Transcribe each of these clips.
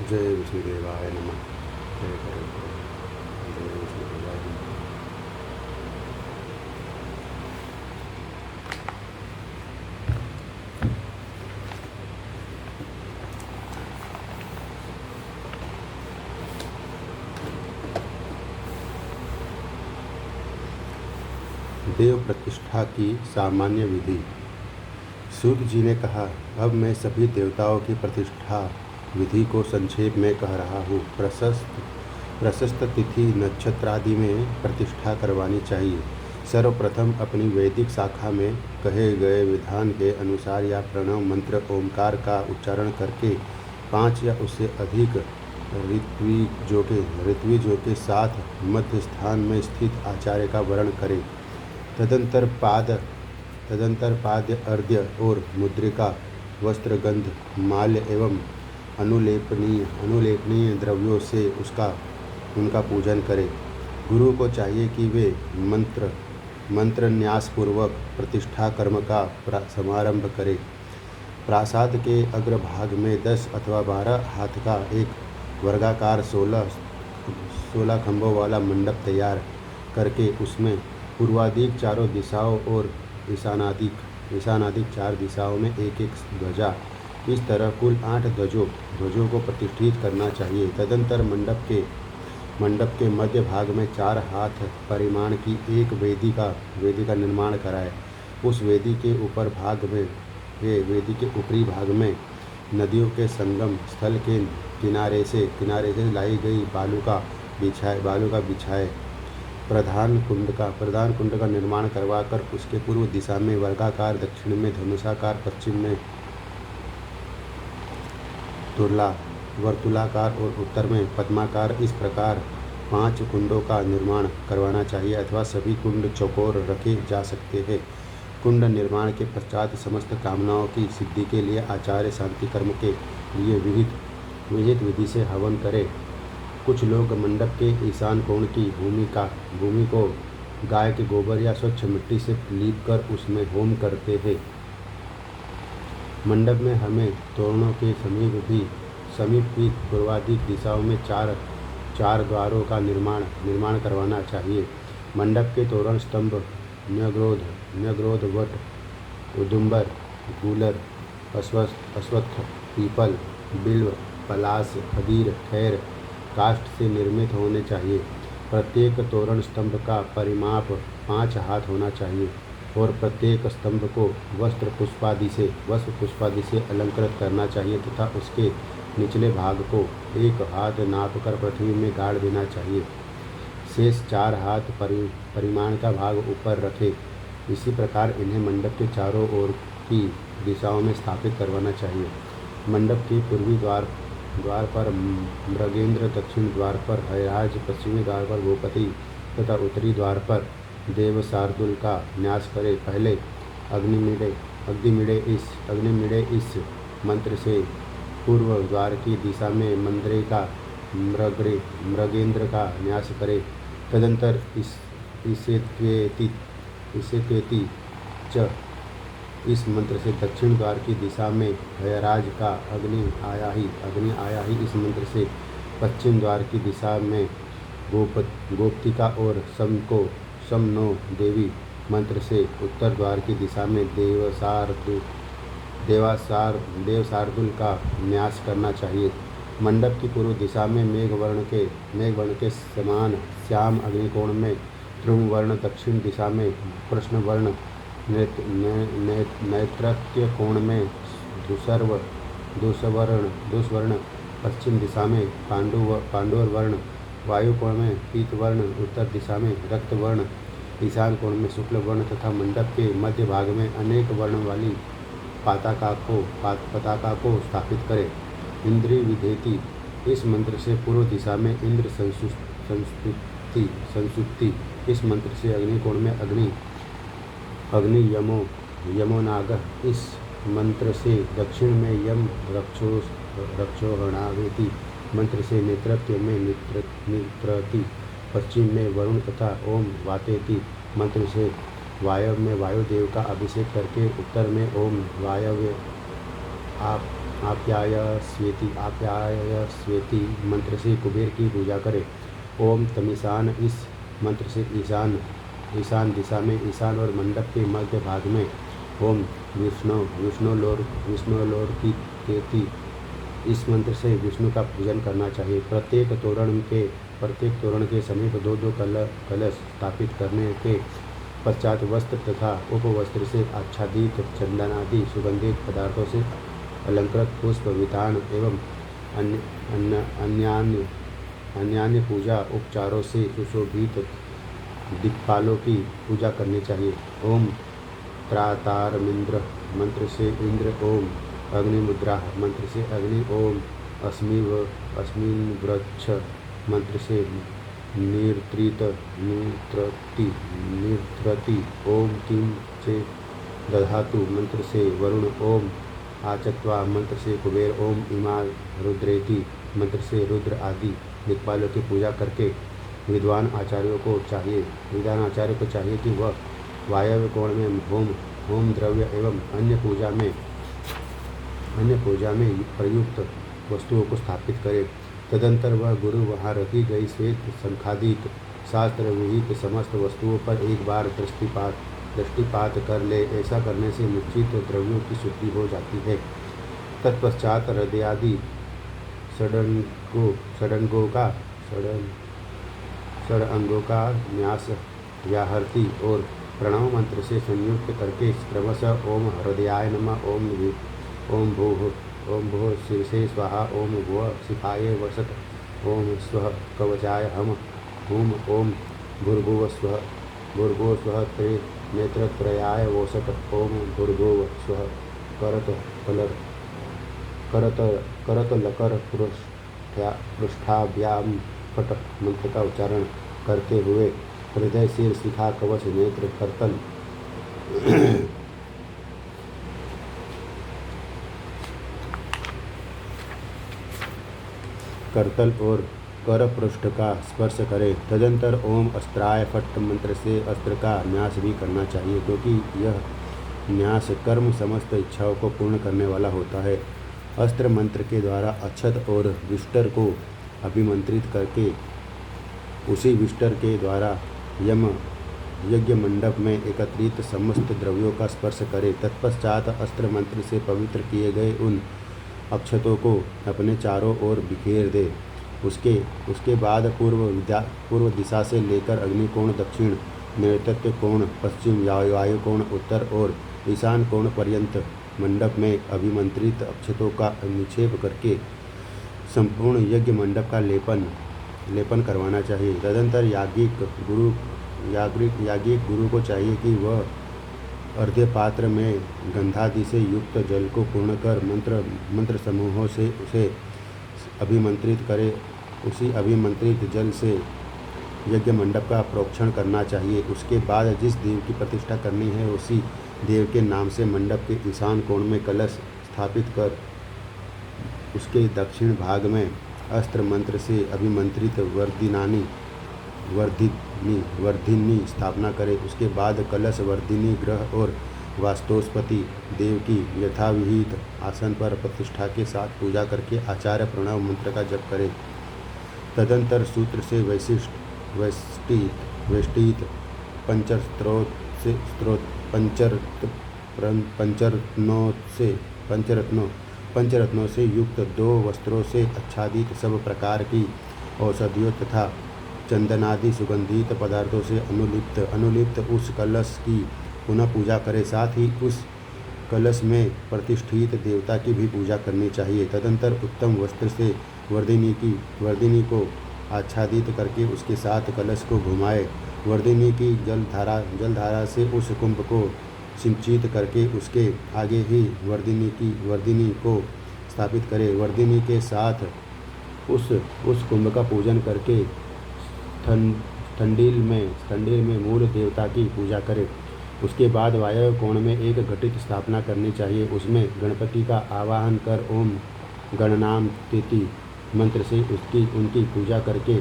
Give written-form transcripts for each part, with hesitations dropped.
जय विष्णुदेवाय नमः। जय करो जय विष्णुदेवाय नमः। देव प्रतिष्ठा की सामान्य विधि। सूत जी ने कहा, अब मैं सभी देवताओं की प्रतिष्ठा विधि को संक्षेप में कह रहा हूँ। प्रशस्त तिथि नक्षत्रादि में प्रतिष्ठा करवानी चाहिए। सर्वप्रथम अपनी वैदिक शाखा में कहे गए विधान के अनुसार या प्रणव मंत्र ओंकार का उच्चारण करके 5 या उससे अधिक ऋत्विजों के साथ मध्य स्थान में स्थित आचार्य का वर्ण करें। तदंतर पाद्य अर्घ्य और मुद्रिका वस्त्र गंध माल्य एवं अनुलेपनीय द्रव्यों से उनका पूजन करें। गुरु को चाहिए कि वे मंत्र न्यासपूर्वक प्रतिष्ठा कर्म का समारंभ करें। प्रासाद के अग्रभाग में 10 अथवा 12 हाथ का एक वर्गाकार 16 खंभों वाला मंडप तैयार करके उसमें पूर्वाधिक चारों दिशाओं और ईशानादिक 4 दिशाओं में एक एक ध्वजा, इस तरह कुल 8 ध्वजों को प्रतिष्ठित करना चाहिए। तदंतर मंडप के मध्य भाग में 4 हाथ परिमाण की एक वेदी का निर्माण कराए। उस वेदी के ऊपरी भाग में नदियों के संगम स्थल के किनारे से लाई गई बालू का बिछाए प्रधान कुंड का निर्माण करवाकर उसके पूर्व दिशा में वर्गाकार, दक्षिण में धनुषाकार, पश्चिम में वर्तुलाकार और उत्तर में पद्माकार, इस प्रकार 5 कुंडों का निर्माण करवाना चाहिए अथवा सभी कुंड चौकोर रखे जा सकते हैं। कुंड निर्माण के पश्चात समस्त कामनाओं की सिद्धि के लिए आचार्य शांति कर्म के लिए विहित विधि से हवन करे। कुछ लोग मंडप के ईशान कोण की भूमि को गाय के गोबर या स्वच्छ मिट्टी से लीप कर उसमें होम करते हैं। मंडप में हमें तोरणों के समीप भी पूर्वाधिक दिशाओं में 4 द्वारों का निर्माण करवाना चाहिए। मंडप के तोरण स्तंभ न्यग्रोध, वट, उदुम्बर, गूलर, अश्वत्थ, पीपल, बिल्व, पलाश, खदीर, खैर, काष्ठ से निर्मित होने चाहिए। प्रत्येक तोरण स्तंभ का परिमाप 5 हाथ होना चाहिए और प्रत्येक स्तंभ को वस्त्र पुष्पादि से अलंकृत करना चाहिए तथा उसके निचले भाग को 1 हाथ नापकर पृथ्वी में गाड़ देना चाहिए। शेष 4 हाथ परिमाण का भाग ऊपर रखे। इसी प्रकार इन्हें मंडप के चारों ओर की दिशाओं में स्थापित करवाना चाहिए। मंडप के पूर्वी द्वार पर मृगेंद्र, दक्षिण द्वार पर हयराज, पश्चिमी द्वार पर भूपति तथा उत्तरी द्वार पर देव शार्दूल का न्यास करे। पहले अग्निमीड़े इस मंत्र से पूर्व द्वार की दिशा में मंद्रे का मृगेंद्र का न्यास करे। तदंतर इसेत्वेति च इस मंत्र से दक्षिण द्वार की दिशा में हयराज का अग्नि आया ही इस मंत्र से पश्चिम द्वार की दिशा में गोप्तिका और सम नो देवी मंत्र से उत्तर द्वार की दिशा में देवशार्दूल का न्यास करना चाहिए। मंडप की पूर्व दिशा में मेघवर्ण के समान श्याम अग्निकोण में ध्रुववर्ण, दक्षिण दिशा में कृष्णवर्ण, नैत्रत्य कोण में दुष्वर्ण, पश्चिम दिशा में पांडुर वर्ण, वायु कोण में पीतवर्ण, उत्तर दिशा में रक्तवर्ण, ईशान कोण में शुक्ल वर्ण तथा मंडप के मध्य भाग में अनेक वर्ण वाली पताका को स्थापित करें। इंद्री विधेति इस मंत्र से पूर्व दिशा में इंद्र संसुप्ति, इस मंत्र से अग्निकोण में अग्नि यमो नागः, इस मंत्र से दक्षिण में यम रक्षोहणावेति, मंत्र से नेतृत्व में नित्रति, पश्चिम में वरुण तथा ओम वातेति, मंत्र से वायव में वायुदेव का अभिषेक करके उत्तर में ओम वायव्य आप्यायस्वेति मंत्र से कुबेर की पूजा करें। ओम तमीशान, इस मंत्र से ईशान दिशा में, ईशान और मंडप के मध्य भाग में ओम विष्णुलोर की तेती, इस मंत्र से विष्णु का पूजन करना चाहिए। प्रत्येक तोरण के समीप 2-2 कलश स्थापित करने के पश्चात वस्त्र तथा उपवस्त्र से आच्छादित चंदन आदि सुगंधित पदार्थों से अलंकृत पुष्प वितान एवं अन्यान्य पूजा उपचारों से सुशोभित दिक्पालों की पूजा करनी चाहिए। ओम त्रातारमिंद्र मंत्र से इंद्र, ओम अग्निमुद्रा मंत्र से अग्नि, ओम अस्मिन वृक्ष मंत्र से निर्त्रति, ओम किम से दधातु मंत्र से वरुण, ओम आचत्वा मंत्र से कुबेर, ओम इमा रुद्रेति मंत्र से रुद्र आदि दिक्पालों की पूजा करके विद्वान आचार्यों को चाहिए कि वह वायव्य कोण में होम द्रव्य एवं अन्य पूजा में प्रयुक्त वस्तुओं को स्थापित करे। तदंतर वह गुरु वहाँ रखी गई श्वेत शंखादिक शास्त्र विहित समस्त वस्तुओं पर एक बार दृष्टिपात कर ले। ऐसा करने से निश्चित द्रव्यों की शुद्धि हो जाती है। तत्पश्चात हृदयादि षडंगों का न्यास व्याहृति और प्रणव मंत्र से संयुक्त करके क्रमशः ओम हृदयाय नमः, ओम भूः शीर्षे स्वाहा, ओम भुवः शिखाय वसत, ओम स्वः कवचाय हम हुम, ओम भूर्भुवः स्वः नेत्रत्रयाय वोसत, ओम भूर्भुवः स्वः करतलकर पृष्ठाभ्याम फट मंत्र का उच्चारण करते हुए हृदय, सिर, शिखा, कवच, नेत्र, करतल और कर पृष्ठ का स्पर्श करें। तदंतर ओम अस्त्राय फट मंत्र से अस्त्र का न्यास भी करना चाहिए, क्योंकि यह न्यास कर्म समस्त इच्छाओं को पूर्ण करने वाला होता है। अस्त्र मंत्र के द्वारा अक्षत और विष्टर को अभिमंत्रित करके उसी विष्टर के द्वारा यज्ञ मंडप में एकत्रित समस्त द्रव्यों का स्पर्श करे। तत्पश्चात अस्त्र मंत्र से पवित्र किए गए उन अक्षतों को अपने चारों ओर बिखेर दे। उसके बाद पूर्व दिशा से लेकर अग्निकोण दक्षिण, नैऋत्य कोण पश्चिम, वायु कोण उत्तर और ईशान कोण पर्यंत मंडप में अभिमंत्रित अक्षतों का निक्षेप करके संपूर्ण यज्ञ मंडप का लेपन करवाना चाहिए। तदंतर याज्ञिक गुरु को चाहिए कि वह अर्धे पात्र में गंधादि से युक्त जल को पूर्ण कर मंत्र समूहों से उसे अभिमंत्रित करे। उसी अभिमंत्रित जल से यज्ञ मंडप का प्रोक्षण करना चाहिए। उसके बाद जिस देव की प्रतिष्ठा करनी है उसी देव के नाम से मंडप के ईशान कोण में कलश स्थापित कर उसके दक्षिण भाग में अस्त्र मंत्र से अभिमंत्रित वर्धिनी स्थापना करे। उसके बाद कलश, वर्धिनी, ग्रह और वास्तोस्पति देव की यथाविहित आसन पर प्रतिष्ठा के साथ पूजा करके आचार्य प्रणव मंत्र का जप करे। तदंतर सूत्र से वेष्टित पंचरत्नों से युक्त 2 वस्त्रों से आच्छादित सब प्रकार की औषधियों तथा चंदनादि सुगंधित पदार्थों से अनुलिप्त उस कलश की पुनः पूजा करे। साथ ही उस कलश में प्रतिष्ठित देवता की भी पूजा करनी चाहिए। तदंतर उत्तम वस्त्र से वर्धिनी को आच्छादित करके उसके साथ कलश को घुमाए। वर्धिनी की जलधारा से उस कुंभ को सिंचित करके उसके आगे ही वर्धिनी को स्थापित करे। वर्धिनी के साथ उस कुंभ का पूजन करके ठंडील में मूल देवता की पूजा करे। उसके बाद वायव्य कोण में एक घटित स्थापना करनी चाहिए। उसमें गणपति का आवाहन कर ओम गणनाम तिथि मंत्र से उनकी पूजा करके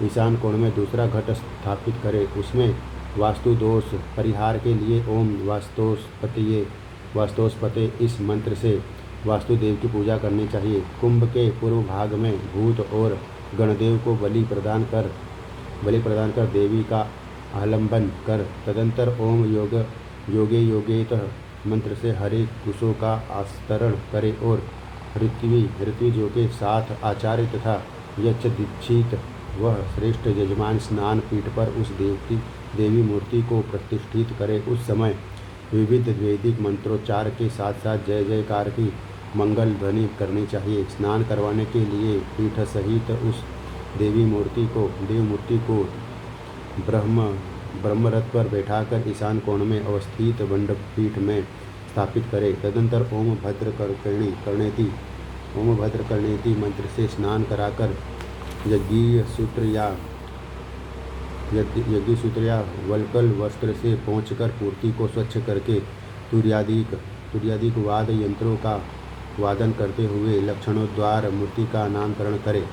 ईशान कोण में दूसरा घट स्थापित करे। उसमें वास्तु दोष परिहार के लिए ओम वास्तोस्पते इस मंत्र से वास्तुदेव की पूजा करनी चाहिए। कुंभ के पूर्व भाग में भूत और गणदेव को बलि प्रदान कर देवी का आलंबन कर तदंतर ओम योगे योगेतः मंत्र से हरे कुशों का आस्तरण करे और ऋत्विजों के साथ आचार्य तथा यक्ष दीक्षित वह श्रेष्ठ यजमान स्नान पीठ पर उस देवी मूर्ति को प्रतिष्ठित करे। उस समय विविध वैदिक मंत्रोच्चार के साथ साथ जय जयकार की मंगल ध्वनि करनी चाहिए। स्नान करवाने के लिए पीठ सहित उस देवी मूर्ति को ब्रह्मरथ पर बैठाकर ईशान कोण में अवस्थित मंडपपीठ में स्थापित करे। तदंतर ओम भद्रकर्णेति मंत्र से स्नान कराकर यज्ञीय सूत्र या वल्कल वस्त्र से पोंछकर पूर्ति को स्वच्छ करके तुर्यादिक वाद यंत्रों का वादन करते हुए लक्षणोद्वार मूर्ति का नामकरण करे।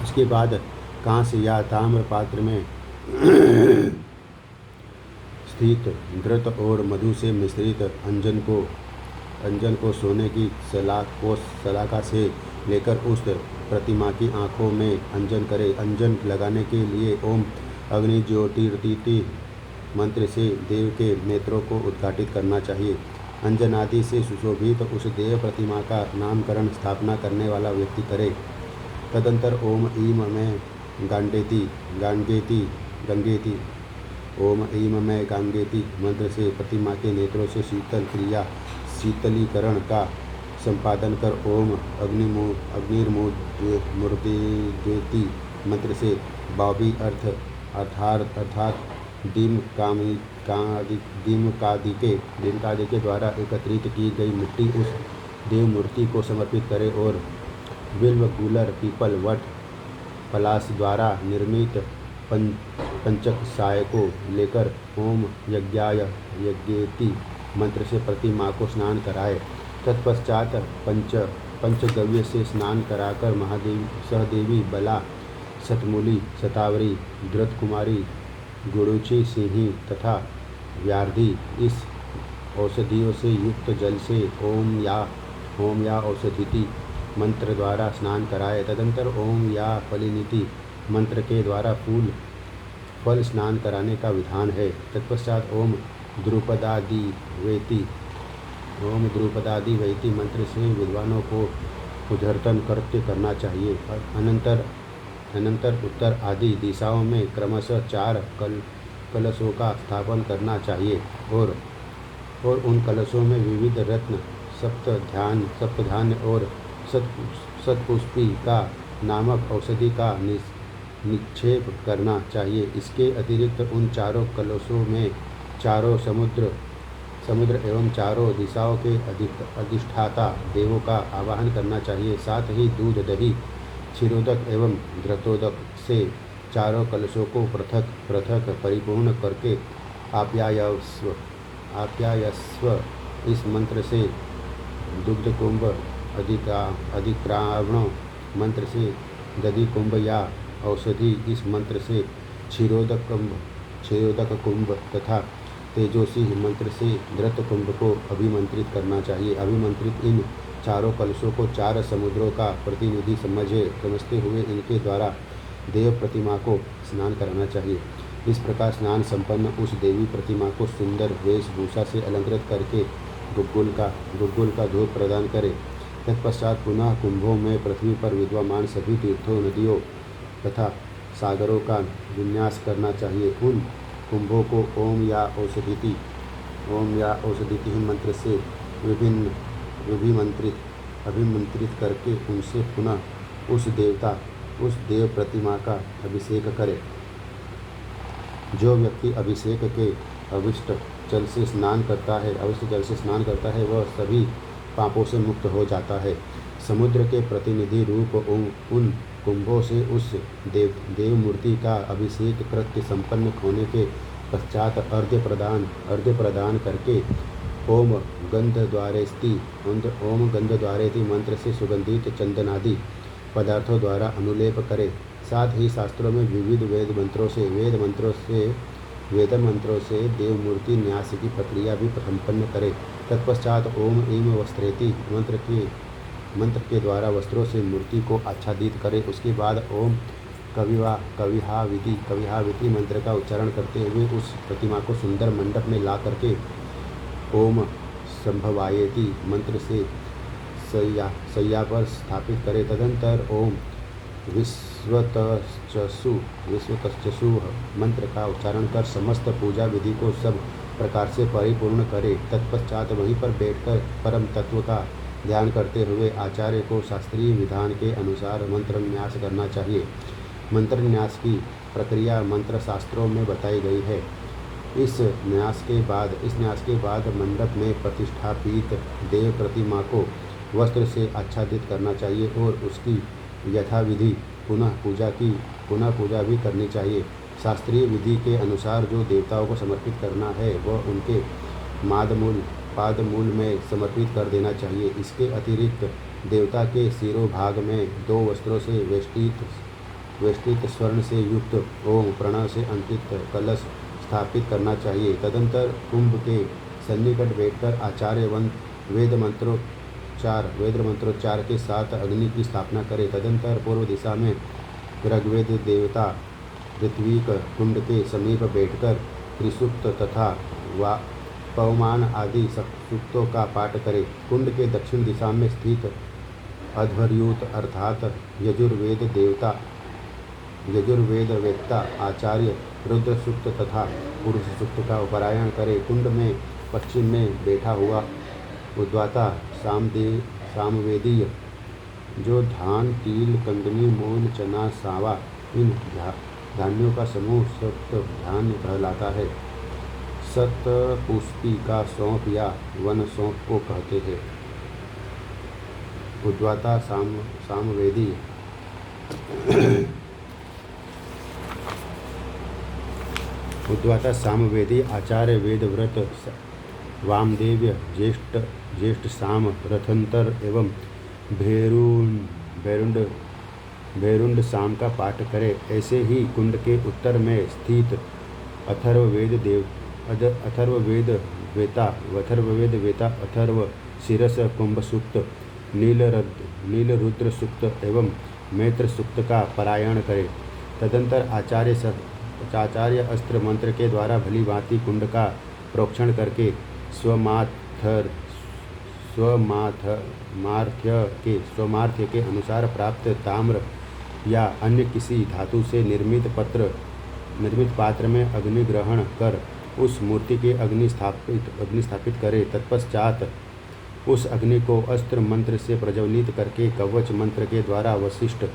उसके बाद कांस्य या ताम्र पात्र में स्थित घृत और मधु से मिश्रित अंजन को सोने की सलाखा से लेकर उस प्रतिमा की आँखों में अंजन करे। अंजन लगाने के लिए ओम अग्नि ज्योतिर्दिति मंत्र से देव के नेत्रों को उद्घाटित करना चाहिए। अंजन आदि से सुशोभित उस देव प्रतिमा का नामकरण स्थापना करने वाला व्यक्ति करे। तदंतर ओम ईम में गंगेति ओम ईम में गांगेति मंत्र से प्रतिमा के नेत्रों से शीतलीकरण का संपादन कर ओम अग्निर्मूर्तिज्योति मंत्र से बावी अर्थात दीमकादि के द्वारा एकत्रित की गई मिट्टी उस देव मूर्ति को समर्पित करे और बिल्व गूलर पीपल वट पलाश द्वारा निर्मित पंचक साय को लेकर ओम यज्ञेति मंत्र से प्रतिमा को स्नान कराए। तत्पश्चात पंचगव्य से स्नान कराकर सहदेवी बला शतमूली शतावरी द्रुत कुमारी गुरुचि सिंही तथा व्यार्धी इस औषधियों से युक्त जल से ओम या औषधिति मंत्र द्वारा स्नान कराए। तदंतर ओम या फलिनीति मंत्र के द्वारा फल स्नान कराने का विधान है। तत्पश्चात ओम द्रुपदादि वेति मंत्र से विद्वानों को उद्धर्तन कृत्य करना चाहिए। अनंतर उत्तर आदि दिशाओं में क्रमशः 4 कलशों का स्थापन करना चाहिए और उन कलशों में विविध रत्न सप्तधान्य और शतपुष्पिका नामक औषधि का निक्षेप करना चाहिए। इसके अतिरिक्त उन चारों कलशों में चारों समुद्र एवं चारों दिशाओं के अधिष्ठाता देवों का आवाहन करना चाहिए। साथ ही दूध दही क्षीरोदक एवं घृतोदक से चारों कलशों को पृथक परिपूर्ण करके आप्यायस्व इस मंत्र से दुग्ध कुंभ अधिक्रावण मंत्र से दधि कुंभ या औषधि इस मंत्र से क्षीरोदक कुंभ तथा तेजोसी मंत्र से धृत कुंभ को अभिमंत्रित करना चाहिए। अभिमंत्रित इन चारों कलशों को 4 समुद्रों का प्रतिनिधि समझते हुए इनके द्वारा देव प्रतिमा को स्नान कराना चाहिए। इस प्रकार स्नान संपन्न उस देवी प्रतिमा को सुंदर वेशभूषा से अलंकृत करके गुग्गुल का धूप प्रदान करे। तत्पश्चात पुनः कुंभों में पृथ्वी पर विद्यमान सभी तीर्थों नदियों तथा सागरों का विन्यास करना चाहिए। उन कुंभों को ओम या औषधिति मंत्र से अभिमंत्रित करके उनसे पुनः उस देव प्रतिमा का अभिषेक करे। जो व्यक्ति अभिषेक के अविष्ट जल से स्नान करता है वह सभी पापों से मुक्त हो जाता है। समुद्र के प्रतिनिधि रूप उन कुंभों से उस देव मूर्ति का अभिषेक कृत्य संपन्न होने के पश्चात अर्घ्य प्रदान करके ओम गंधद्वारेति मंत्र से सुगंधित चंदनादि पदार्थों द्वारा अनुलेप करे। साथ ही शास्त्रों में विविध वेद मंत्रों से देव मूर्ति न्यास की प्रक्रिया भी संपन्न करे। तत्पश्चात ओम ऐं वस्त्रेति मंत्र के द्वारा वस्त्रों से मूर्ति को आच्छादित करें। उसके बाद ओम कविहाविति मंत्र का उच्चारण करते हुए उस प्रतिमा को सुंदर मंडप में ला करके ओम संभवायेति मंत्र से सैया पर स्थापित करें। तदंतर ओम विश्वतश्चसु मंत्र का उच्चारण कर समस्त पूजा विधि को सब प्रकार से परिपूर्ण करें। तत्पश्चात वहीं पर बैठकर परम तत्व का ध्यान करते हुए आचार्य को शास्त्रीय विधान के अनुसार मंत्र न्यास करना चाहिए। मंत्र न्यास की प्रक्रिया मंत्र शास्त्रों में बताई गई है। इस न्यास के बाद मंडप में प्रतिष्ठापित देव प्रतिमा को वस्त्र से आच्छादित करना चाहिए और उसकी यथाविधि पुनः पूजा भी करनी चाहिए। शास्त्रीय विधि के अनुसार जो देवताओं को समर्पित करना है वह उनके पादमूल में समर्पित कर देना चाहिए। इसके अतिरिक्त देवता के शिरोभाग में 2 वस्त्रों से वेष्टित स्वर्ण से युक्त ओम प्रणव से अंकित कलश स्थापित करना चाहिए। तदंतर कुंभ के सन्निकट बैठकर आचार्य वेद मंत्रोच्चार के साथ अग्नि की स्थापना करें। तदंतर पूर्व दिशा में ऋग्वेद देवता ऋत्विक कुंड के समीप बैठकर त्रिसूक्त तथा पवमान आदि सूक्तों का पाठ करें। कुंड के दक्षिण दिशा में स्थित अध्वर्युत अर्थात यजुर्वेद वेत्ता आचार्य रुद्र सूक्त तथा पुरुष सूक्त का पारायण करें। कुंड में पश्चिम में बैठा हुआ उद्वाता सामवेदीय जो धान, तिल, कंदनी, मूल, चना, सावा इन धान्यों का समूह सप्त ध्यान कहलाता है। सतपुष्पी का सौंप या वन सौंप को कहते हैं। उद्वाता सामवेदी आचार्य वेदव्रत वामदेव्य ज्येष्ठ साम रथंतर एवं भैरुंड साम का पाठ करे। ऐसे ही कुंड के उत्तर में स्थित अथर्ववेद वेता अथर्व शिरस कुंभ सूक्त नील रुद्र सूक्त एवं मैत्र सूक्त का पारायण करे। तदंतर आचार्य अस्त्र मंत्र के द्वारा भली भांति कुंड का प्रोक्षण करके स्वमार्थ्य के अनुसार प्राप्त ताम्र या अन्य किसी धातु से निर्मित पात्र में अग्नि ग्रहण कर उस मूर्ति के अग्नि स्थापित करे। तत्पश्चात उस अग्नि को अस्त्र मंत्र से प्रज्वलित करके कवच मंत्र के द्वारा वष्टित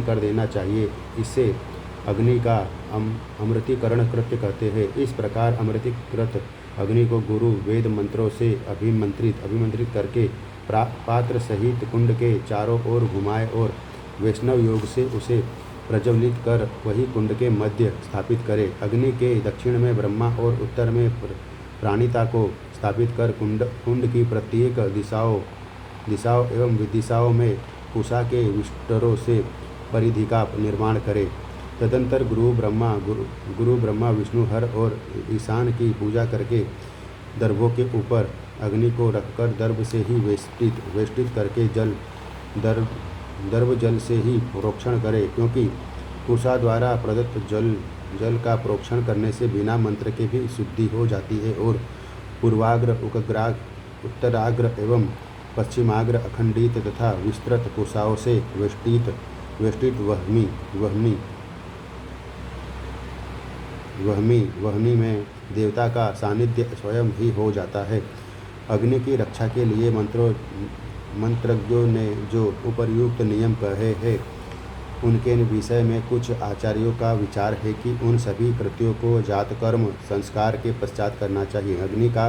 कर देना चाहिए। इसे अग्नि का अमृतीकरण कृत्य कहते हैं। इस प्रकार अमृतीकृत अग्नि को गुरु वेद मंत्रों से अभिमंत्रित करके पात्र सहित कुंड के चारों ओर घुमाए और वैष्णव योग से उसे प्रज्वलित कर वही कुंड के मध्य स्थापित करे। अग्नि के दक्षिण में ब्रह्मा और उत्तर में प्राणिता को स्थापित कर कुंड की प्रत्येक दिशाओं एवं विदिशाओं में कुशा के विष्टरों से परिधि का निर्माण करे। तदंतर गुरु ब्रह्मा विष्णु हर और ईशान की पूजा करके दर्भों के ऊपर अग्नि को रखकर दर्भ से ही वेष्टित करके दर्भ जल से ही प्रोक्षण करे, क्योंकि कुशा द्वारा प्रदत्त जल का प्रोक्षण करने से बिना मंत्र के भी शुद्धि हो जाती है और पूर्वाग्र, उत्तराग्र एवं पश्चिमाग्र अखंडित तथा विस्तृत कुशाओं से वेष्टित वहनी में देवता का सानिध्य स्वयं ही हो जाता है। अग्नि की रक्षा के लिए मंत्रज्ञों ने जो उपर्युक्त नियम कहे हैं उनके विषय में कुछ आचार्यों का विचार है कि उन सभी कृत्यों को जात कर्म संस्कार के पश्चात करना चाहिए। अग्नि का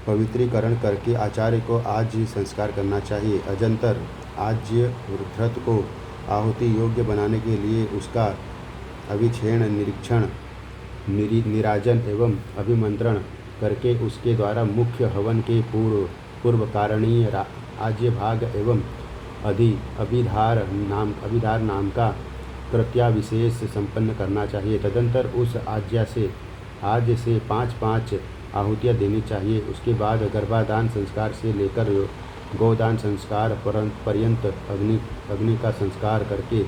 पवित्रीकरण करके आचार्य को आज्य संस्कार करना चाहिए। अजंतर आज्य घृत को आहुति योग्य बनाने के लिए उसका अभिक्षेण, निरीक्षण, निराजन एवं अभिमंत्रण करके उसके द्वारा मुख्य हवन के पूर्व कारणीय आज्य भाग एवं अभिधार नाम का कृत्याविशेष संपन्न करना चाहिए। तदंतर उस आज्य से 5-5 आहुतियाँ देनी चाहिए। उसके बाद गर्भाधान संस्कार से लेकर गोदान संस्कार पर्यंत अग्नि का संस्कार करके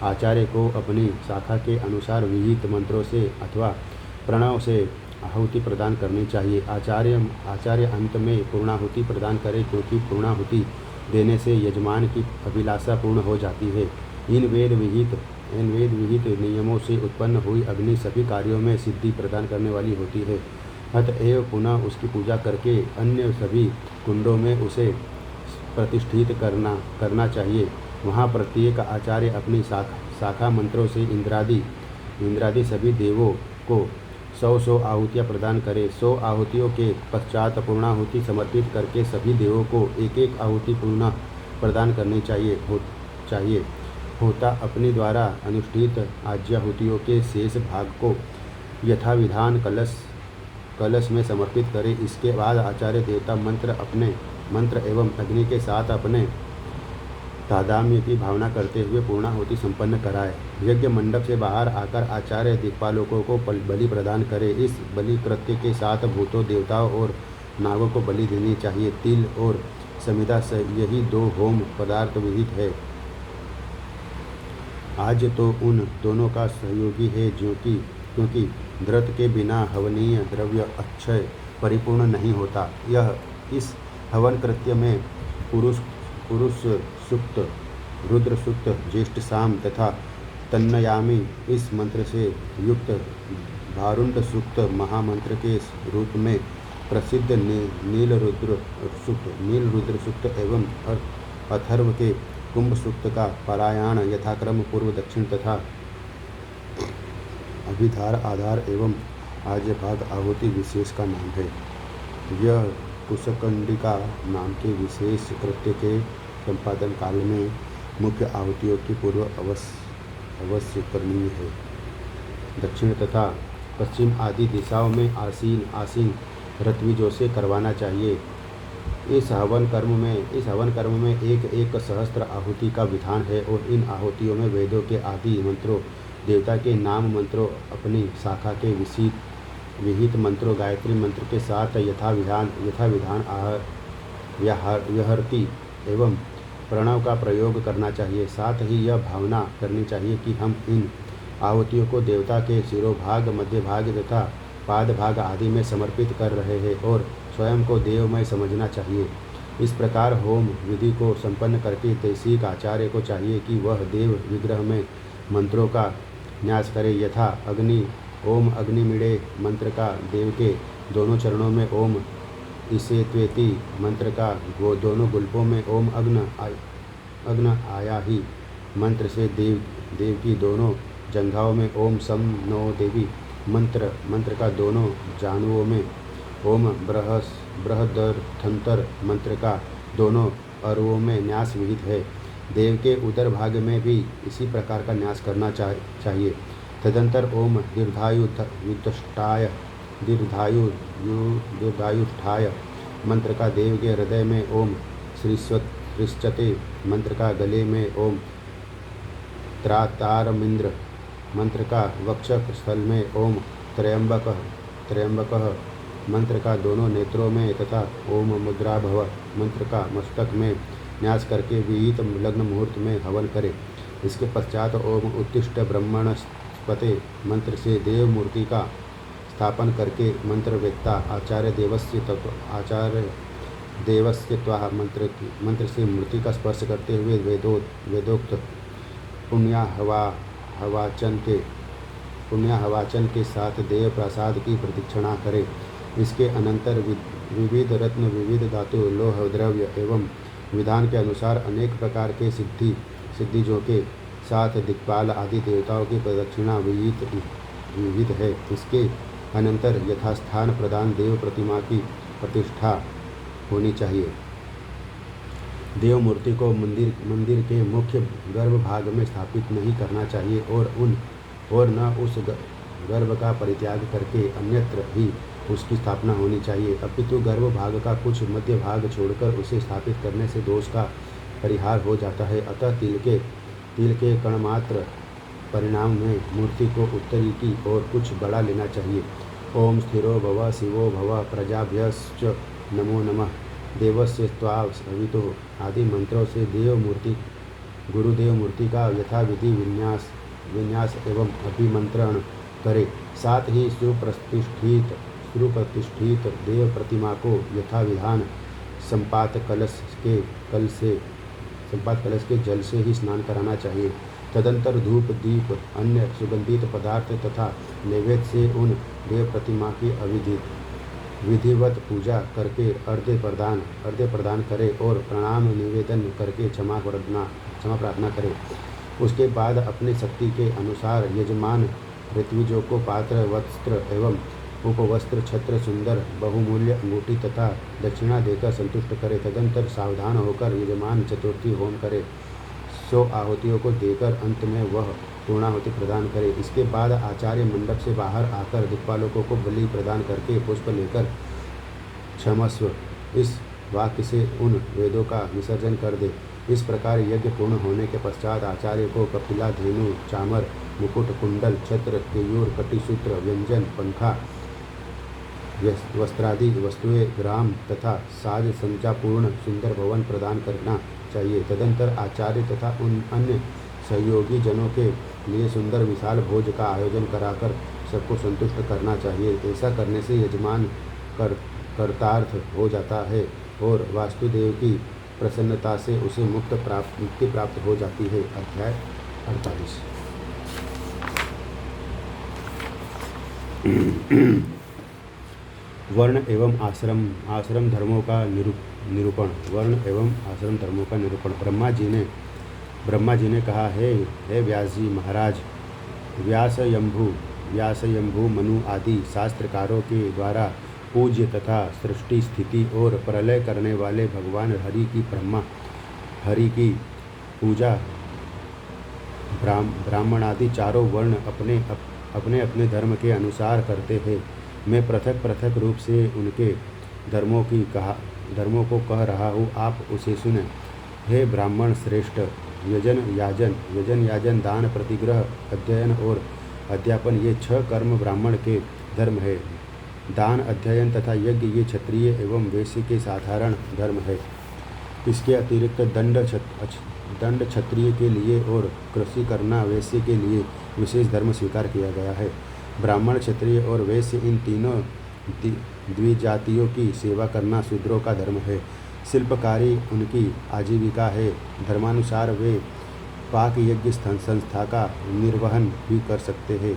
आचार्य को अपनी शाखा के अनुसार विहित मंत्रों से अथवा प्रणव से आहुति प्रदान करनी चाहिए। आचार्य अंत में पूर्णाहुति प्रदान करे, क्योंकि पूर्णाहुति देने से यजमान की अभिलाषा पूर्ण हो जाती है। इन वेद विहित नियमों से उत्पन्न हुई अग्नि सभी कार्यों में सिद्धि प्रदान करने वाली होती है। अतएव पुनः उसकी पूजा करके अन्य सभी कुंडों में उसे प्रतिष्ठित करना चाहिए। वहाँ प्रत्येक आचार्य अपनी शाखा मंत्रों से इंद्रादि सभी देवों को 100 आहुतियाँ प्रदान करे। 100 आहुतियों के पश्चात पूर्णाहुति समर्पित करके सभी देवों को एक आहुति पुनः प्रदान करनी चाहिए। होता अपने द्वारा अनुष्ठित आज्याहुतियों के शेष भाग को यथाविधान कलश में समर्पित करे। इसके बाद आचार्य देवता मंत्र एवं अग्नि के साथ अपने तादात्म्य की भावना करते हुए पूर्णाहुति संपन्न कराए। यज्ञ मंडप से बाहर आकर आचार्य दिक्पालकों को बलि प्रदान करे। इस बलि कृत्य के साथ भूतों, देवताओं और नागों को बलि देनी चाहिए। तिल और समिधा से यही 2 होम पदार्थ विहित है। आज तो उन दोनों का सहयोगी है, क्योंकि धृत के बिना हवनीय द्रव्य अक्षय परिपूर्ण नहीं होता। इस हवन कृत्य में पुरुष सूक्त, रुद्र सूक्त, ज्येष्ठ साम तथा तन्नयामी इस मंत्र से युक्त भारुंड सूक्त महामंत्र के रूप में प्रसिद्ध नील रुद्र सूक्त एवं अथर्व के कुंभ सूक्त का पारायण यथाक्रम पूर्व, दक्षिण तथा अभिधार, आधार एवं आज्य भाग आहुति विशेष का नाम है। यह कुशकंडिका नाम के विशेष कृत्य के संपादन काल में मुख्य आहुतियों की पूर्व अवश्य करनी है। दक्षिण तथा पश्चिम आदि दिशाओं में आसीन ऋत्विजों से करवाना चाहिए। इस हवन कर्म में एक सहस्त्र आहुति का विधान है और इन आहुतियों में वेदों के आदि मंत्रों, देवता के नाम मंत्रों, अपनी शाखा के विहित मंत्रों, गायत्री मंत्र के साथ यथाविधान यहर्ति एवं प्रणव का प्रयोग करना चाहिए। साथ ही यह भावना करनी चाहिए कि हम इन आहुतियों को देवता के शिरोभाग, मध्य भाग तथा पाद भाग आदि में समर्पित कर रहे हैं और स्वयं को देवमय समझना चाहिए। इस प्रकार होम विधि को संपन्न करके तैसिक आचार्य को चाहिए कि वह देव विग्रह में मंत्रों का न्यास करे। यथा ओम अग्निमीड़े मंत्र का देव के दोनों चरणों में, ओम इसे त्वेति मंत्र का दोनों गुल्पों में, ओम अग्न आया ही मंत्र से देव की दोनों जंघाओं में, ओम सम नो देवी मंत्र का दोनों जानुओं में, ओम बृहदर्थंतर मंत्र का दोनों अरुओं में न्यास विहित है। देव के उदर भाग में भी इसी प्रकार का न्यास करना चाहिए। तदंतर ओम दीर्घायुष्ठाय मंत्र का देव के हृदय में, ओम श्रीश्चते मंत्र का गले में, ओम त्रातारमिंद्र मंत्र का वक्ष स्थल में, ओम त्र्यंबक मंत्र का दोनों नेत्रों में तथा ओम मुद्राभव मंत्र का मस्तक में न्यास करके विहित लग्न मुहूर्त में हवन करे। इसके पश्चात ओम उत्तिष्ठ ब्रह्मणस्पते मंत्र से देव मूर्ति का स्थापन करके मंत्रवेत्ता आचार्य देवस्य त्वा मंत्र से मूर्ति का स्पर्श करते हुए वेदोक्त पुण्याहवाचन के साथ देव प्रसाद की प्रदक्षिणा करे। इसके अनंतर विविध रत्न, विविध धातु, लोह, द्रव्य एवं विधान के अनुसार अनेक प्रकार के सिद्धिजों के साथ दिक्पाल आदि देवताओं की प्रदक्षिणा विहित है। इसके अनंतर यथास्थान प्रदान देव प्रतिमा की प्रतिष्ठा होनी चाहिए। देव मूर्ति को मंदिर के मुख्य गर्भ भाग में स्थापित नहीं करना चाहिए और न उस गर्भ का परित्याग करके अन्यत्र ही उसकी स्थापना होनी चाहिए, अपितु गर्भ भाग का कुछ मध्य भाग छोड़कर उसे स्थापित करने से दोष का परिहार हो जाता है। अतः तिल के कणमात्र परिणाम में मूर्ति को उत्तरी की ओर कुछ बड़ा लेना चाहिए। ओम स्थिरो भव शिवो भव प्रजाभ्यश्च नमो नमः देवस्य त्वा सवितुः आदि मंत्रों से देव मूर्ति गुरुदेव मूर्ति का यथाविधि विन्यास एवं अभिमंत्रण करे। साथ ही सुप्रतिष्ठित देव प्रतिमा को यथाविधान संपात कलश के जल से ही स्नान कराना चाहिए। तदंतर धूप दीप अन्य सुगंधित पदार्थ तथा नैवेद्य से उन देव प्रतिमा की विधिवत पूजा करके अर्घ्य प्रदान करे और प्रणाम निवेदन करके क्षमा प्रार्थना करे। उसके बाद अपनी शक्ति के अनुसार यजमान ऋत्विजों को पात्र वस्त्र एवं उपवस्त्र छत्र सुंदर बहुमूल्य अंगूठी तथा दक्षिणा देकर संतुष्ट करे। तदंतर सावधान होकर यजमान चतुर्थी होम करे। 100 आहुतियों को देकर अंत में वह पूर्णाहुति प्रदान करे। इसके बाद आचार्य मंडप से बाहर आकर दिक्पालकों को बलि प्रदान करके पुष्प लेकर क्षमस्व इस वाक्य से उन वेदों का विसर्जन कर दे। इस प्रकार यज्ञ पूर्ण होने के पश्चात आचार्य को कपिला धेनु चामर मुकुट कुंडल छत्र केयूर कटिसूत्र व्यंजन पंखा वस्त्रादि वस्तुएं ग्राम तथा साज संचापूर्ण सुंदर भवन प्रदान करना चाहिए। तदंतर आचार्य तथा उन अन्य सहयोगी जनों के लिए सुंदर विशाल भोज का आयोजन कराकर सबको संतुष्ट करना चाहिए। ऐसा करने से यजमान कर्तार्थ हो जाता है और वास्तुदेव की प्रसन्नता से उसे मुक्ति प्राप्त हो जाती है। अध्याय 48। वर्ण एवं आश्रम धर्मों का निरूपण। वर्ण एवं आश्रम धर्मों का निरूपण। ब्रह्मा जी ने कहा, हे व्यास जी महाराज, व्यास यंभु मनु आदि शास्त्रकारों के द्वारा पूज्य तथा सृष्टि स्थिति और प्रलय करने वाले भगवान हरि की पूजा ब्राह्मणादि चारों वर्ण अपने धर्म के अनुसार करते हैं। मैं पृथक रूप से उनके धर्मों को कह रहा हूँ, आप उसे सुने। हे ब्राह्मण श्रेष्ठ, यजन याजन दान प्रतिग्रह अध्ययन और अध्यापन ये 6 कर्म ब्राह्मण के धर्म है। दान अध्ययन तथा यज्ञ ये क्षत्रिय एवं वैश्य के साधारण धर्म है। इसके अतिरिक्त दंड क्षत्रिय के लिए और कृषि करना वैश्य के लिए विशेष धर्म स्वीकार किया गया है। ब्राह्मण क्षत्रिय और वैश्य इन तीनों द्विजातियों की सेवा करना शूद्रों का धर्म है। शिल्पकारी उनकी आजीविका है। धर्मानुसार वे पाक यज्ञ संस्था का निर्वहन भी कर सकते हैं।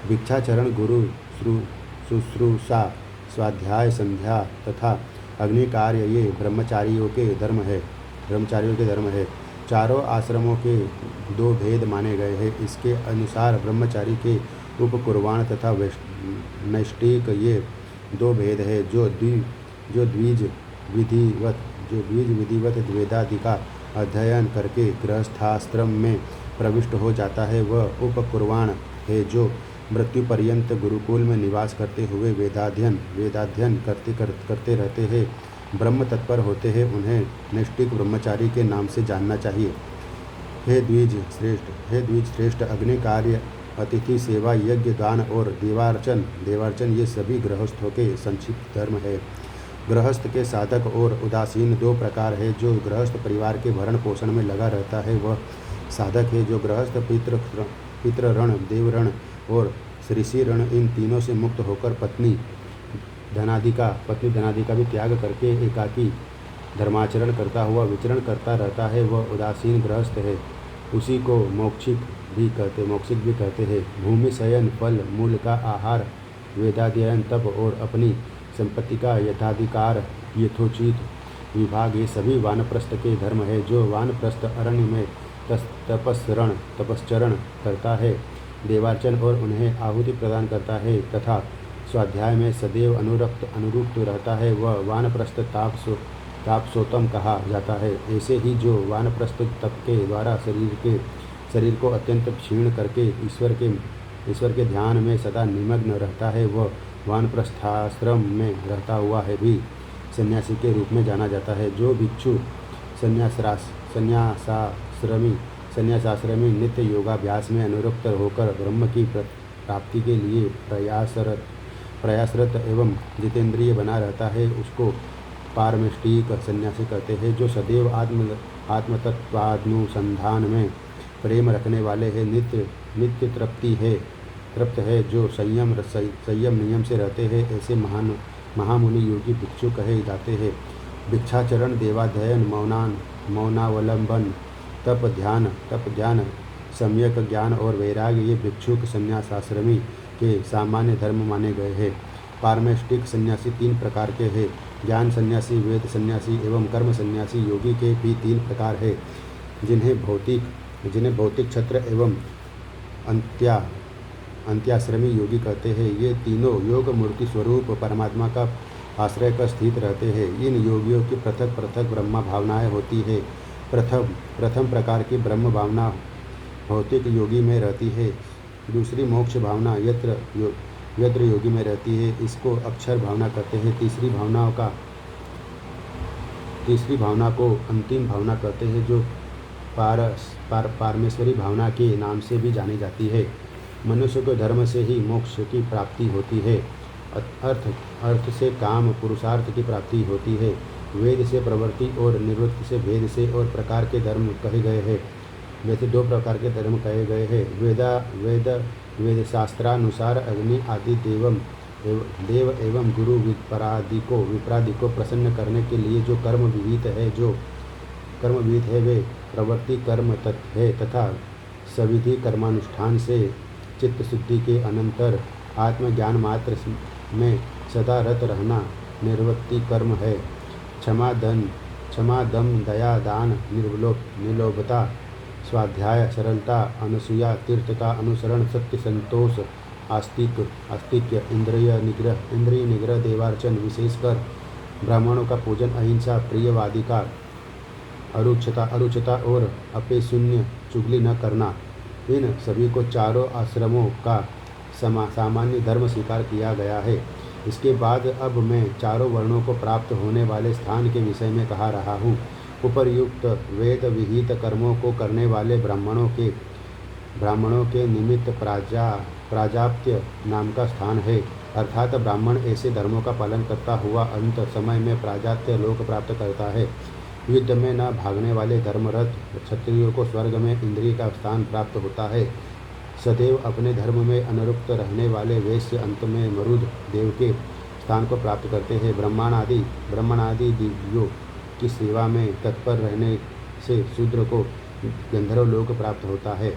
भिक्षाचरण गुरु शुश्रूषा स्वाध्याय संध्या तथा अग्नि कार्य ये ब्रह्मचारियों के धर्म है। चारों आश्रमों के 2 भेद माने गए हैं। इसके अनुसार ब्रह्मचारी के उपकुर्वाण तथा नैष्टिक ये 2 भेद है। जो द्विज विधिवत वेदादि का अध्ययन करके गृहस्थाश्रम में प्रविष्ट हो जाता है वह उपकुर्वाण है। जो मृत्यु पर्यंत गुरुकुल में निवास करते हुए वेदाध्ययन करते रहते हैं, ब्रह्म तत्पर होते हैं, उन्हें नैष्टिक ब्रह्मचारी के नाम से जानना चाहिए। हे द्विज श्रेष्ठ, अग्नि कार्य, अतिथि सेवा, यज्ञ, दान और देवार्चन ये सभी गृहस्थों के संक्षिप्त धर्म है। गृहस्थ के साधक और उदासीन 2 प्रकार है। जो गृहस्थ परिवार के भरण पोषण में लगा रहता है वह साधक है। जो गृहस्थ पितृ ऋण, देव ऋण और ऋषि ऋण इन तीनों से मुक्त होकर पत्नी धनादि का भी त्याग करके एकाकी धर्माचरण करता हुआ विचरण करता रहता है वह उदासीन गृहस्थ है। उसी को मौक्षिक भी कहते हैं। भूमि शयन, फल मूल का आहार, वेदाध्ययन, तप और अपनी संपत्ति का यथाधिकार यथोचित विभाग ये सभी वानप्रस्थ के धर्म है। जो वानप्रस्थ अरण्य में तपश्चरण करता है, देवार्चन और उन्हें आहुति प्रदान करता है तथा स्वाध्याय में सदैव अनुरुक्त रहता है वह वानप्रस्थ तापसोतम कहा जाता है। ऐसे ही जो वानप्रस्थ तप के द्वारा शरीर को अत्यंत क्षीण करके ईश्वर के ध्यान में सदा निमग्न रहता है वह वानप्रस्थाश्रम में रहता हुआ है भी सन्यासी के रूप में जाना जाता है। जो भिक्षु सन्यासाश्रमी नित्य योगाभ्यास में अनुरक्त होकर ब्रह्म की प्राप्ति के लिए प्रयासरत एवं जितेंद्रिय बना रहता है उसको पारमेष्टिक सन्यासी कहते हैं। जो सदैव आत्मतत्वानुसंधान में प्रेम रखने वाले हैं, नित्य नित्य तृप्त है, जो संयम नियम से रहते हैं, ऐसे महामुनि योगी भिक्षु कहे जाते हैं। भिक्षाचरण, देवाध्ययन, मौनावलंबन, तप ध्यान, सम्यक ज्ञान और वैराग्य ये भिक्षुक संन्यास आश्रमी के सामान्य धर्म माने गए हैं। पारमेष्टिक सन्यासी 3 प्रकार के हैं। ज्ञान सन्यासी, वेद सन्यासी एवं कर्म सन्यासी। योगी के भी 3 प्रकार है, जिन्हें भौतिक क्षत्र एवं अंत्याश्रमी योगी कहते हैं। ये तीनों योग मूर्ति स्वरूप परमात्मा का आश्रय कर स्थित रहते हैं। इन योगियों की पृथक पृथक ब्रह्म भावनाएं होती है। प्रथम प्रकार की ब्रह्म भावना भौतिक योगी में रहती है। दूसरी मोक्ष भावना यत्र योगी में रहती है, इसको अक्षर भावना कहते हैं। तीसरी भावना को अंतिम भावना कहते हैं, जो पारमेश्वरी भावना के नाम से भी जानी जाती है। मनुष्य को धर्म से ही मोक्ष की प्राप्ति होती है। अर्थ से काम पुरुषार्थ की प्राप्ति होती है। वेद से प्रवृत्ति और निवृत्ति से भेद से और प्रकार के धर्म कहे गए हैं। वैसे 2 प्रकार के धर्म कहे गए हैं। वेद शास्त्रानुसार अग्नि आदि देव एवं गुरु विप्रादि को प्रसन्न करने के लिए जो कर्म विहित है वे प्रवृत्ति कर्म है, तथा सविधि कर्मानुष्ठान से चित्त शुद्धि के अनंतर आत्मज्ञान मात्र में सदा रत रहना निर्वृत्ति कर्म है। क्षमा, दम, दया, दान, निर्लोभता, स्वाध्याय, सरलता, अनसूया, तीर्थ का अनुसरण, सत्य, संतोष, आस्तिक्य, इंद्रिय निग्रह, देवार्चन, विशेषकर ब्राह्मणों का पूजन, अहिंसा, प्रियवादिका, अरुचता और अपेशून्य, चुगली न करना, इन सभी को चारों आश्रमों का सामान्य धर्म स्वीकार किया गया है। इसके बाद अब मैं चारों वर्णों को प्राप्त होने वाले स्थान के विषय में कहा रहा हूँ। उपर्युक्त वेद विहित कर्मों को करने वाले ब्राह्मणों के निमित्त प्राजाप्त्य नाम का स्थान है, अर्थात ब्राह्मण ऐसे धर्मों का पालन करता हुआ अंत समय में प्राजाप्त्य लोक प्राप्त करता है। युद्ध में न भागने वाले धर्मरत क्षत्रियों को स्वर्ग में इंद्रिय का स्थान प्राप्त होता है। सदैव अपने धर्म में अनुरक्त रहने वाले वैश्य अंत में मरुद देव के स्थान को प्राप्त करते हैं। ब्राह्मणादि दिव्यों की सेवा में तत्पर रहने से शूद्र को गंधर्व लोक प्राप्त होता है।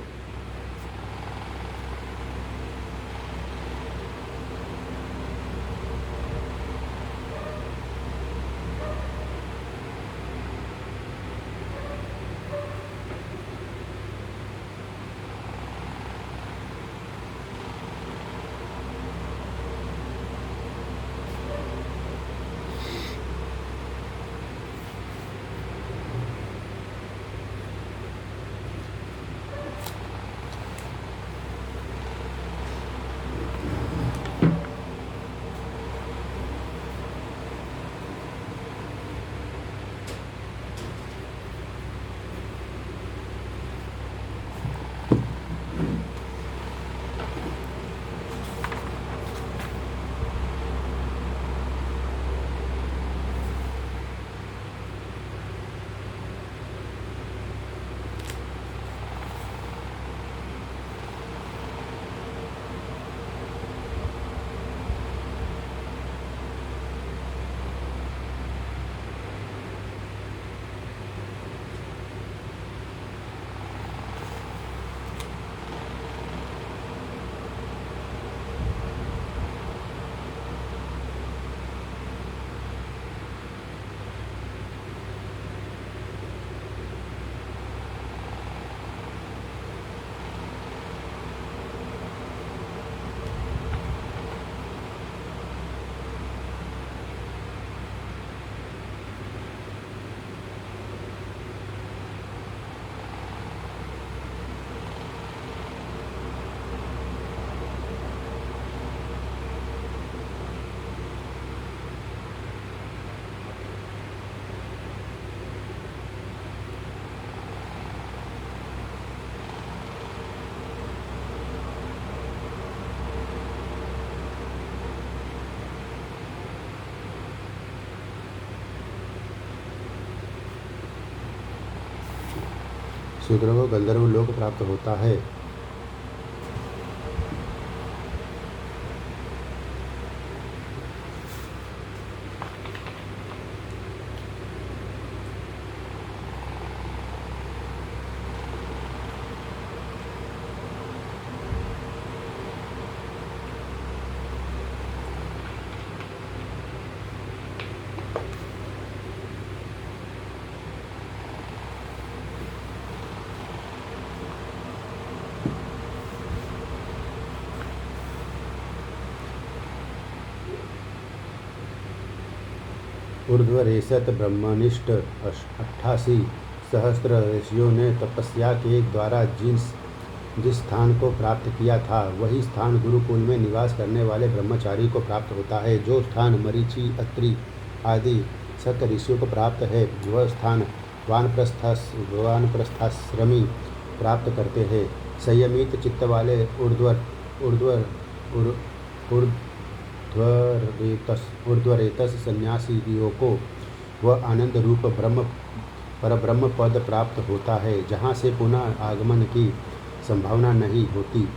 शूद्रों को गंधर्व लोक प्राप्त होता है। ऊर्ध्वरेशत ब्रह्मनिष्ठ 88 सहस्त्र ऋषियों ने तपस्या के द्वारा जिस स्थान को प्राप्त किया था, वही स्थान गुरुकुल में निवास करने वाले ब्रह्मचारी को प्राप्त होता है। जो स्थान मरीचि, अत्रि आदि सप्त ऋषियों को प्राप्त है, वह स्थान वानप्रस्थाश्रमी प्राप्त करते हैं। संयमित चित्त वाले ऊर्ध्वरेतस सन्यासियों को वह आनंद रूप परब्रह्म पद प्राप्त होता है, जहाँ से पुनः आगमन की संभावना नहीं होती।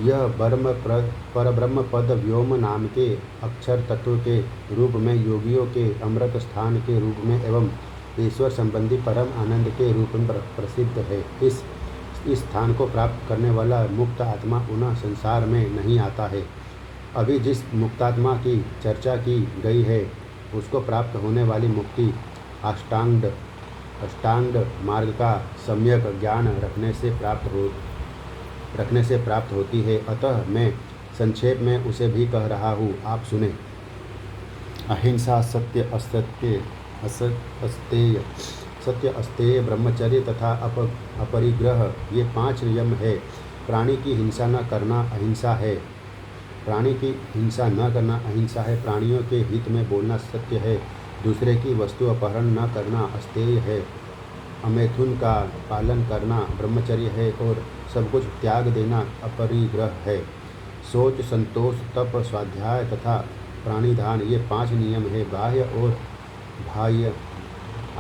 यह परब्रह्म पद व्योम नाम के अक्षर तत्व के रूप में, योगियों के अमृत स्थान के रूप में एवं ईश्वर संबंधी परम आनंद के रूप में प्रसिद्ध है। इस स्थान को प्राप्त करने वाला मुक्त आत्मा पुनः संसार में नहीं आता है। अभी जिस मुक्तात्मा की चर्चा की गई है, उसको प्राप्त होने वाली मुक्ति अष्टांग मार्ग का सम्यक ज्ञान रखने से प्राप्त होती है। अतः मैं संक्षेप में उसे भी कह रहा हूँ, आप सुने। अहिंसा, सत्य अस्तेय, ब्रह्मचर्य तथा अपरिग्रह, ये 5 नियम है। प्राणी की हिंसा न करना अहिंसा है। प्राणियों के हित में बोलना सत्य है। दूसरे की वस्तु अपहरण न करना अस्तेय है। अमैथुन का पालन करना ब्रह्मचर्य है और सब कुछ त्याग देना अपरिग्रह है। सोच, संतोष, तप, स्वाध्याय तथा प्राणिधान, ये 5 नियम है। बाह्य और बाह्य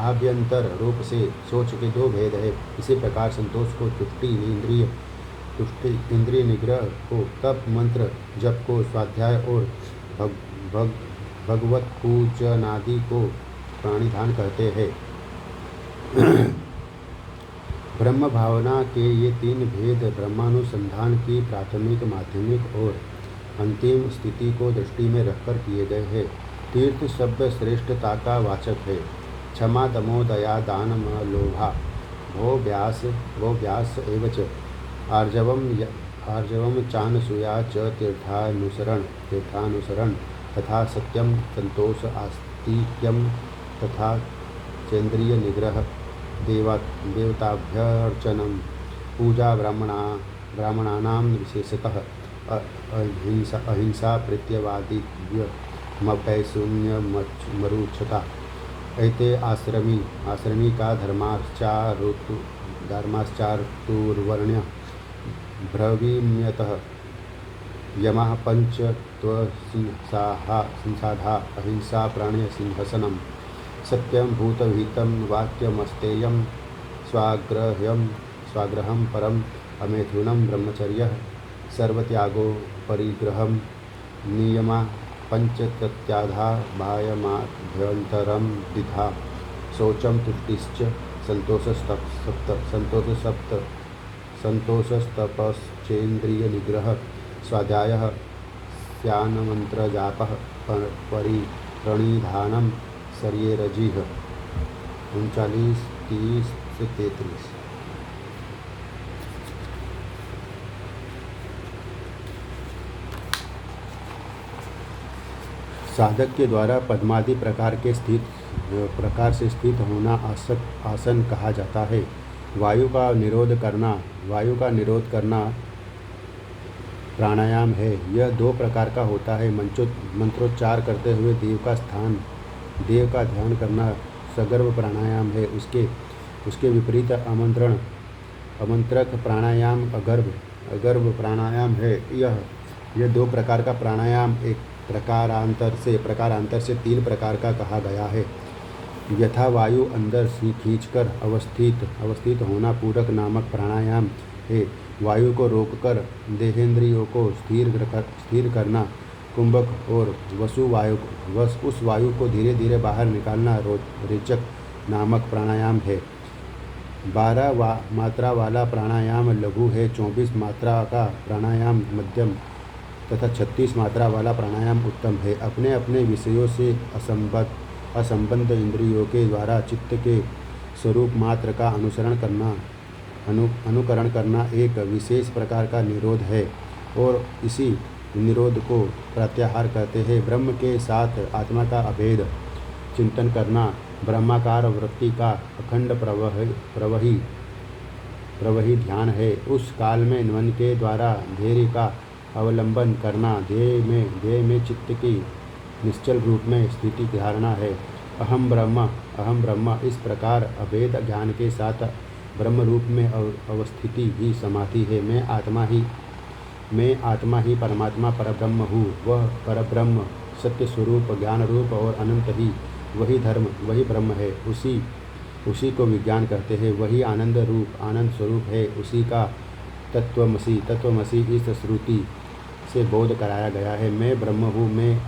आभ्यंतर रूप से सोच के 2 भेद है। इसी प्रकार संतोष को तुष्टि, इंद्रिय निग्रह को, तप, मंत्र जप को, स्वाध्याय और भगवत पूजनादि को प्राणिधान कहते हैं। ब्रह्म भावना के ये 3 भेद ब्रह्मानुसंधान की प्राथमिक, माध्यमिक और अंतिम स्थिति को दृष्टि में रखकर किए गए हैं। तीर्थ शब्द श्रेष्ठता का वाचक है। क्षमा, दमो, दया, दान, लोभा, भो व्यास एवच आर्जवम चानसूया च तीर्थानुसरण तथा सत्यम, संतोष, आस्तिक्यम तथा चेन्द्रिय निग्रह, देवताभ्यर्चनम, पूजा, ब्राह्मणानां विशेषतः अहिंसा, प्रत्यवादित्य, मपैशून्यमरुक्षता। एते आश्रमी का धर्माश्चार्तुर्वर्ण्य ब्रवीम्यतः यमः पंच त्वसिंसाधा अहिंसा, प्राण्य सिंहसनम, सत्यम, भूतभीतम, वाक्यमस्तेयम, स्वाग्रहम, परम अमैथुनम, ब्रह्मचर्यः, सर्वत्यागो, परिग्रहम, नियमा, पंचतत्याधा, बाह्यमाभ्यन्तरम द्विधा, शौचम, तुष्टिश्च, संतोषस्तपश्चेन्द्रिय निग्रह, स्वाध्यायः, स्यान्मन्त्रजापः, परिप्रणिधानम, शर्येरजिः। 39, 30 से 33। साधक के द्वारा पद्मादि प्रकार से स्थित होना आसन कहा जाता है। वायु का निरोध करना प्राणायाम है। यह 2 प्रकार का होता है। मंत्रोच्चार करते हुए देव का ध्यान करना सगर्भ प्राणायाम है। उसके विपरीत अमंत्रक प्राणायाम अगर्भ प्राणायाम है। यह 2 प्रकार का प्राणायाम एक प्रकारांतर से 3 प्रकार का कहा गया है। यथा वायु अंदर से खींचकर अवस्थित होना पूरक नामक प्राणायाम है। वायु को रोककर देहेंद्रियों को स्थिर करना कुंभक और उस वायु को धीरे धीरे बाहर निकालना रेचक नामक प्राणायाम है। 12 मात्रा वाला प्राणायाम लघु है, 24 मात्रा का प्राणायाम मध्यम तथा 36 मात्रा वाला प्राणायाम उत्तम है। अपने अपने विषयों से असंबद्ध इंद्रियों के द्वारा चित्त के स्वरूप मात्र का अनुकरण करना एक विशेष प्रकार का निरोध है और इसी निरोध को प्रत्याहार कहते हैं। ब्रह्म के साथ आत्मा का अभेद चिंतन करना ब्रह्माकार वृत्ति का अखंड प्रवही ध्यान है। उस काल में मन के द्वारा धैर्य का अवलंबन करना देह में चित्त की निश्चल रूप में स्थिति धारणा है। अहम ब्रह्म इस प्रकार अभेद ज्ञान के साथ ब्रह्म रूप में अवस्थिति ही समाधि है। मैं आत्मा ही परमात्मा परब्रह्म हूँ। वह परब्रह्म सत्य स्वरूप ज्ञान रूप और अनंत ही वही धर्म वही ब्रह्म है। उसी को विज्ञान कहते हैं। वही आनंद स्वरूप है। उसी का तत्वमसि इस श्रुति से बोध कराया गया है। मैं ब्रह्म हूँ, मैं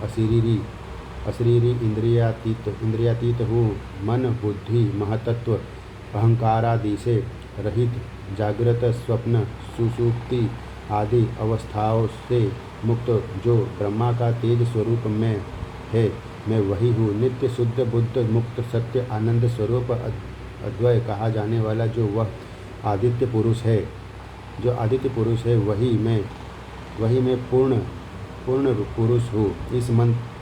अशरीरी इंद्रियातीत हूँ। मन बुद्धि महतत्व अहंकारादि से रहित जागृत स्वप्न सुषुप्ति आदि अवस्थाओं से मुक्त जो ब्रह्मा का तेज स्वरूप में है, मैं वही हूँ। नित्य शुद्ध बुद्ध मुक्त सत्य आनंद स्वरूप अद्वय कहा जाने वाला जो वह आदित्य पुरुष है, वही मैं पूर्ण पुरुष हूँ।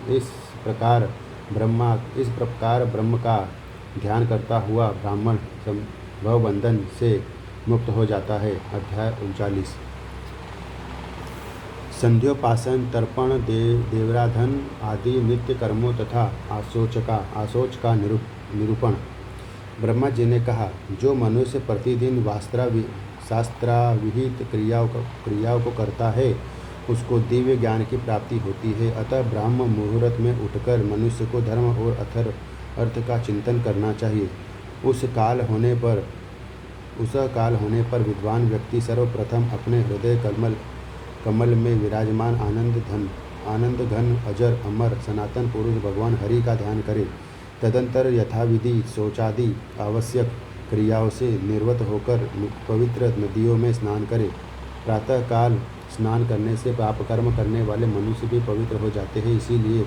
इस प्रकार ब्रह्म का ध्यान करता हुआ ब्राह्मण भवबंधन से मुक्त हो जाता है। अध्याय 39। संध्योपासन तर्पण देवराधन आदि नित्य कर्मों तथा आशोच का निरूपण। ब्रह्मा जी ने कहा, जो मनुष्य प्रतिदिन शास्त्राविहित क्रियाओं को करता है उसको दिव्य ज्ञान की प्राप्ति होती है। अतः ब्राह्म मुहूर्त में उठकर मनुष्य को धर्म और अर्थ का चिंतन करना चाहिए। उस काल होने पर विद्वान व्यक्ति सर्वप्रथम अपने हृदय कमल में विराजमान आनंद घन अजर अमर सनातन पुरुष भगवान हरि का ध्यान करे। तदंतर यथाविधि शौचादि आवश्यक क्रियाओं से निर्वत होकर पवित्र नदियों में स्नान करे। प्रातः काल स्नान करने से पाप कर्म करने वाले मनुष्य भी पवित्र हो जाते हैं। इसीलिए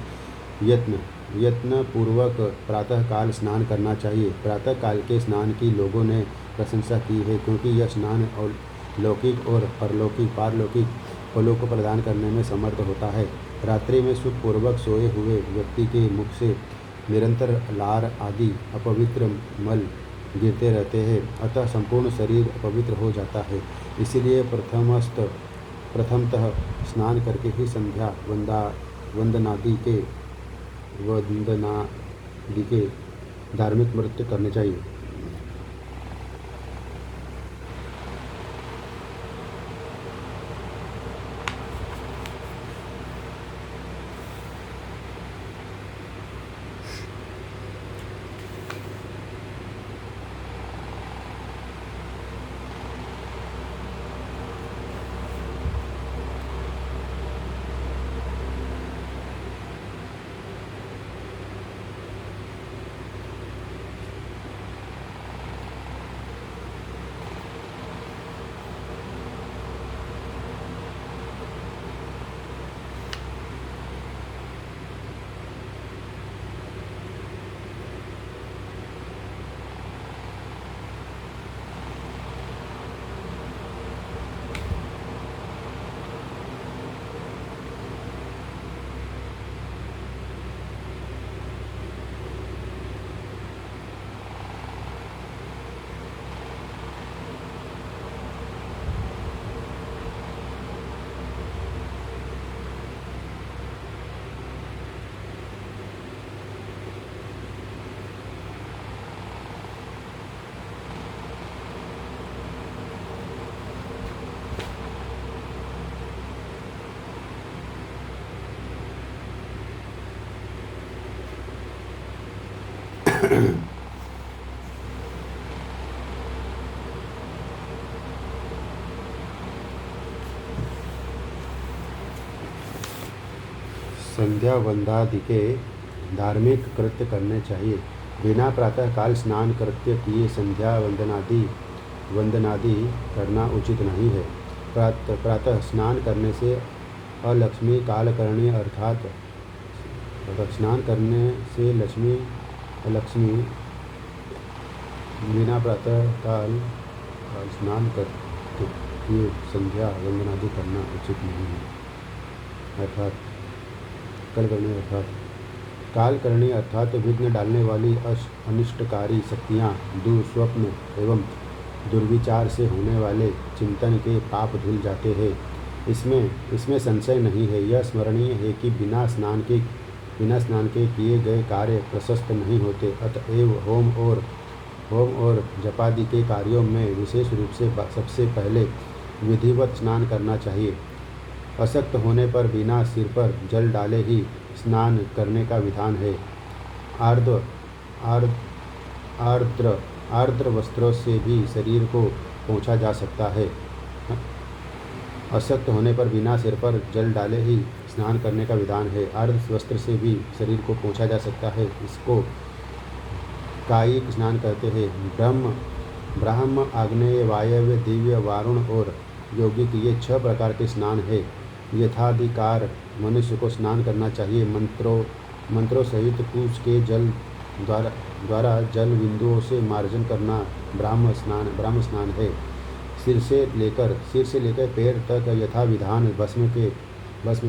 यत्न पूर्वक प्रातः काल स्नान करना चाहिए। प्रातः काल के स्नान की लोगों ने प्रशंसा की है, क्योंकि यह स्नान और लौकिक और पारलौकिक फलों को प्रदान करने में समर्थ होता है। रात्रि में सुखपूर्वक सोए हुए व्यक्ति के मुख से निरंतर लार आदि अपवित्र मल गिरते रहते हैं, अतः संपूर्ण शरीर अपवित्र हो जाता है। इसलिए प्रथमतः स्नान करके ही संध्या वंदनादि के धार्मिक व्रत करने चाहिए। संध्या वंदादि के धार्मिक कृत्य करने चाहिए। बिना प्रातःकाल स्नान कृत्य किए संध्या वंदनादि करना उचित नहीं है। प्रातः स्नान करने से अलक्ष्मी कालकरणी अर्थात स्नान करने से अलक्ष्मी बिना प्रातःकाल स्नान करके किए संध्या वंदनादि करना उचित नहीं है। कालकरणी अर्थात विघ्न डालने वाली अनिष्टकारी शक्तियाँ, दुस्वप्न एवं दुर्विचार से होने वाले चिंतन के पाप धुल जाते हैं। इसमें संशय नहीं है। यह स्मरणीय है कि बिना स्नान के किए गए कार्य प्रशस्त नहीं होते। अतएव होम और जपादि के कार्यों में विशेष रूप से सबसे पहले विधिवत स्नान करना चाहिए। अशक्त होने पर बिना सिर पर जल डाले ही स्नान करने का विधान है। आर्द्र वस्त्रों से भी शरीर को पोंछा जा सकता है। अशक्त होने पर बिना सिर पर जल डाले ही स्नान करने का विधान है। आर्द्र वस्त्र से भी शरीर को पोंछा जा सकता है। इसको कायिक स्नान कहते हैं। ब्रह्म आग्नेय वायव्य दिव्य वारुण और यौगिक ये 6 प्रकार के स्नान है। यथाधिकार मनुष्य को स्नान करना चाहिए। मंत्रों सहित कुश के जल द्वारा जल बिंदुओं से मार्जन करना ब्राह्म स्नान है। सिर से लेकर पैर तक यथा विधान भस्म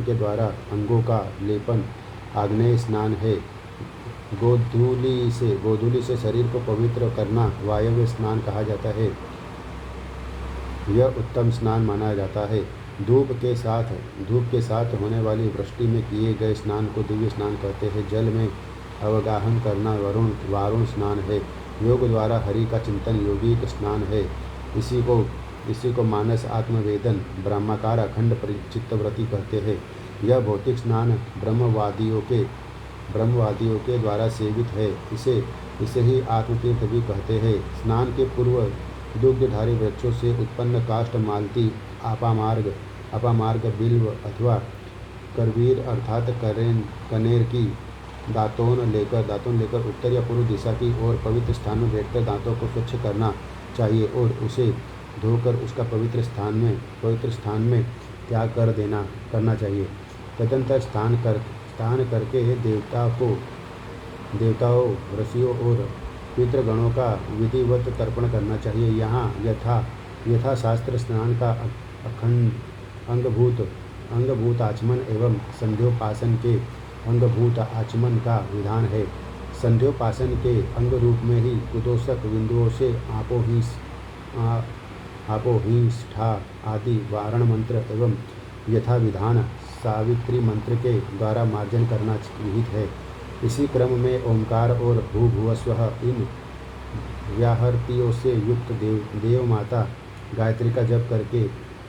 के द्वारा अंगों का लेपन आग्नेय स्नान है। गोधूली से शरीर को पवित्र करना वायव्य स्नान कहा जाता है। यह उत्तम स्नान माना जाता है। धूप के साथ होने वाली वृष्टि में किए गए स्नान को दिव्य स्नान कहते हैं। जल में अवगाहन करना वारुण स्नान है। योग द्वारा हरि का चिंतन योगिक स्नान है। इसी को मानस आत्मवेदन ब्रह्माकार अखंड चित्तवृत्ति कहते हैं। यह भौतिक स्नान ब्रह्मवादियों के द्वारा सेवित है। इसे ही आत्मतीर्थ भी कहते हैं। स्नान के पूर्व दुग्धधारी वृक्षों से उत्पन्न काष्ठ मालती अपामार्ग बिल्व अथवा करवीर अर्थात कनेर की दातोन लेकर उत्तर या पूर्व दिशा की ओर पवित्र स्थान में बैठकर दांतों को स्वच्छ करना चाहिए और उसे धोकर उसका पवित्र स्थान में त्याग करना चाहिए। तदंतर स्नान करके देवताओं ऋषियों और पितृगणों का विधिवत तर्पण करना चाहिए। यहाँ यथा शास्त्र स्नान का अंगभूत आचमन एवं संध्योपासन के अंगभूत आचमन का विधान है। संध्योपासन के अंग रूप में ही कुतोषक बिंदुओं से आपोहिष्ठा आदि वारण मंत्र एवं यथा विधान सावित्री मंत्र के द्वारा मार्जन करना विहित है। इसी क्रम में ओंकार और भूभुवस्वः इन व्याहृतियों से युक्त देव माता गायत्री का जप करके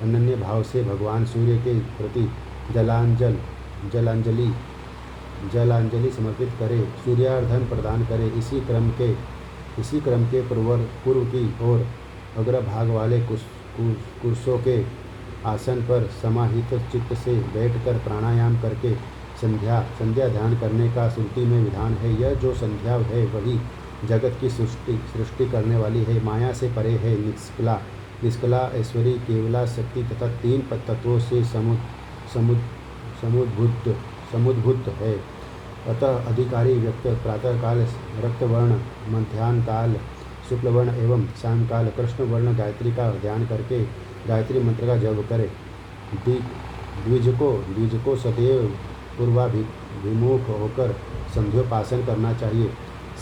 अनन्य भाव से भगवान सूर्य के प्रति जलांजलि समर्पित करे, सूर्यार्धन प्रदान करे। इसी क्रम के पूर्व की ओर अग्रभाग वाले कुर्सों के आसन पर समाहित चित्त से बैठकर प्राणायाम करके संध्या ध्यान करने का श्रुति में विधान है। यह जो संध्या है वही जगत की सृष्टि करने वाली है, माया से परे है, निष्कला ऐश्वरी केवला शक्ति तथा 3 तत्वों से समुद्भूत है। अतः अधिकारी व्यक्ति प्रातःकाल रक्तवर्ण, मध्याह्न काल शुक्लवर्ण एवं सायंकाल कृष्णवर्ण गायत्री का ध्यान करके गायत्री मंत्र का जप करे। द्विज को सदैव पूर्वाभिमुख होकर संध्योपासन करना चाहिए।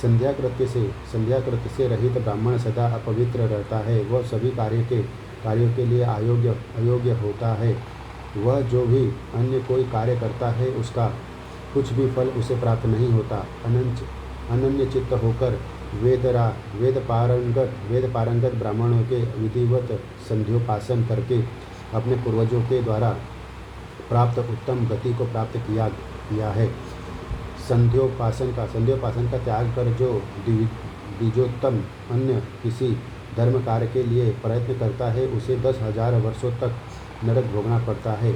संध्या कृत्य से रहित ब्राह्मण सदा अपवित्र रहता है। वह सभी कार्यों के लिए अयोग्य होता है। वह जो भी अन्य कोई कार्य करता है उसका कुछ भी फल उसे प्राप्त नहीं होता। अनन्य चित्त होकर वेद पारंगत ब्राह्मणों के विधिवत संध्योपासन करके अपने पूर्वजों के द्वारा प्राप्त उत्तम गति को प्राप्त किया है। संध्योपासन का त्याग कर जो द्विजोत्तम अन्य किसी धर्म कार्य के लिए प्रयत्न करता है उसे 10,000 वर्षों तक नरक भोगना पड़ता है।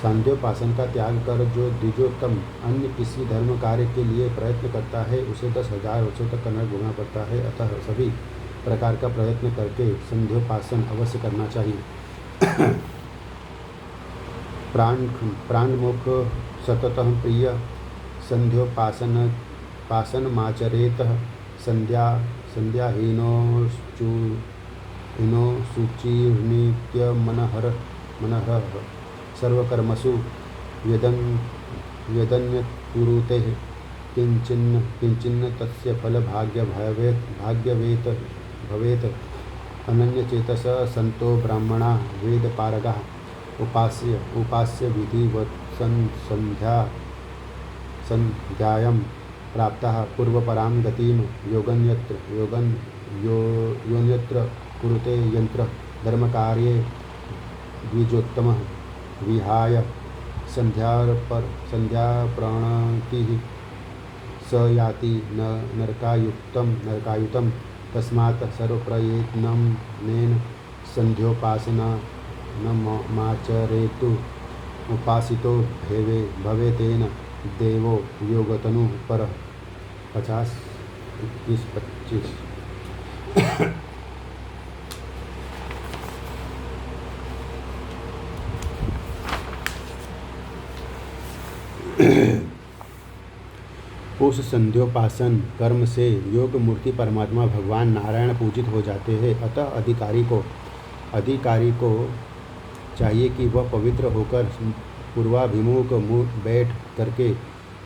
सांध्योपासन का त्याग कर जो द्विजोत्तम अन्य किसी धर्म कार्य के लिए प्रयत्न करता है उसे 10,000 वर्षों तक नरक भोगना पड़ता है। अतः सभी प्रकार का प्रयत्न करके संध्योपासन अवश्य करना चाहिए। प्राणमुख सततः प्रिय संध्योपासनमाचरेत संध्याहीनो शुचिर्नित्यमनः सर्वकर्मसु यदन्यकुरुते किंचिन्न तस्य फलभाग्यवेत भवेत्। अनन्यचेतस संतो ब्राह्मणा वेदपारगाः उपास्य विधिवत् संध्यायां प्राप्ताः पूर्वपरां गतिं योऽन्यत्र कुरुते यंत्र धर्मकार्ये द्विजोत्तमः विहाय संध्याप्रणतिः स याति नरकायुतं तस्मात् सर्वप्रयत्नेन संध्योपासनमाचरेतु उपासितो भवेतेन देवो योगतनु पर 50-21-25। उस संध्योपासन कर्म से योग मूर्ति परमात्मा भगवान नारायण पूजित हो जाते हैं। अतः अधिकारी को चाहिए कि वह पवित्र होकर पूर्वाभिमुख बैठ करके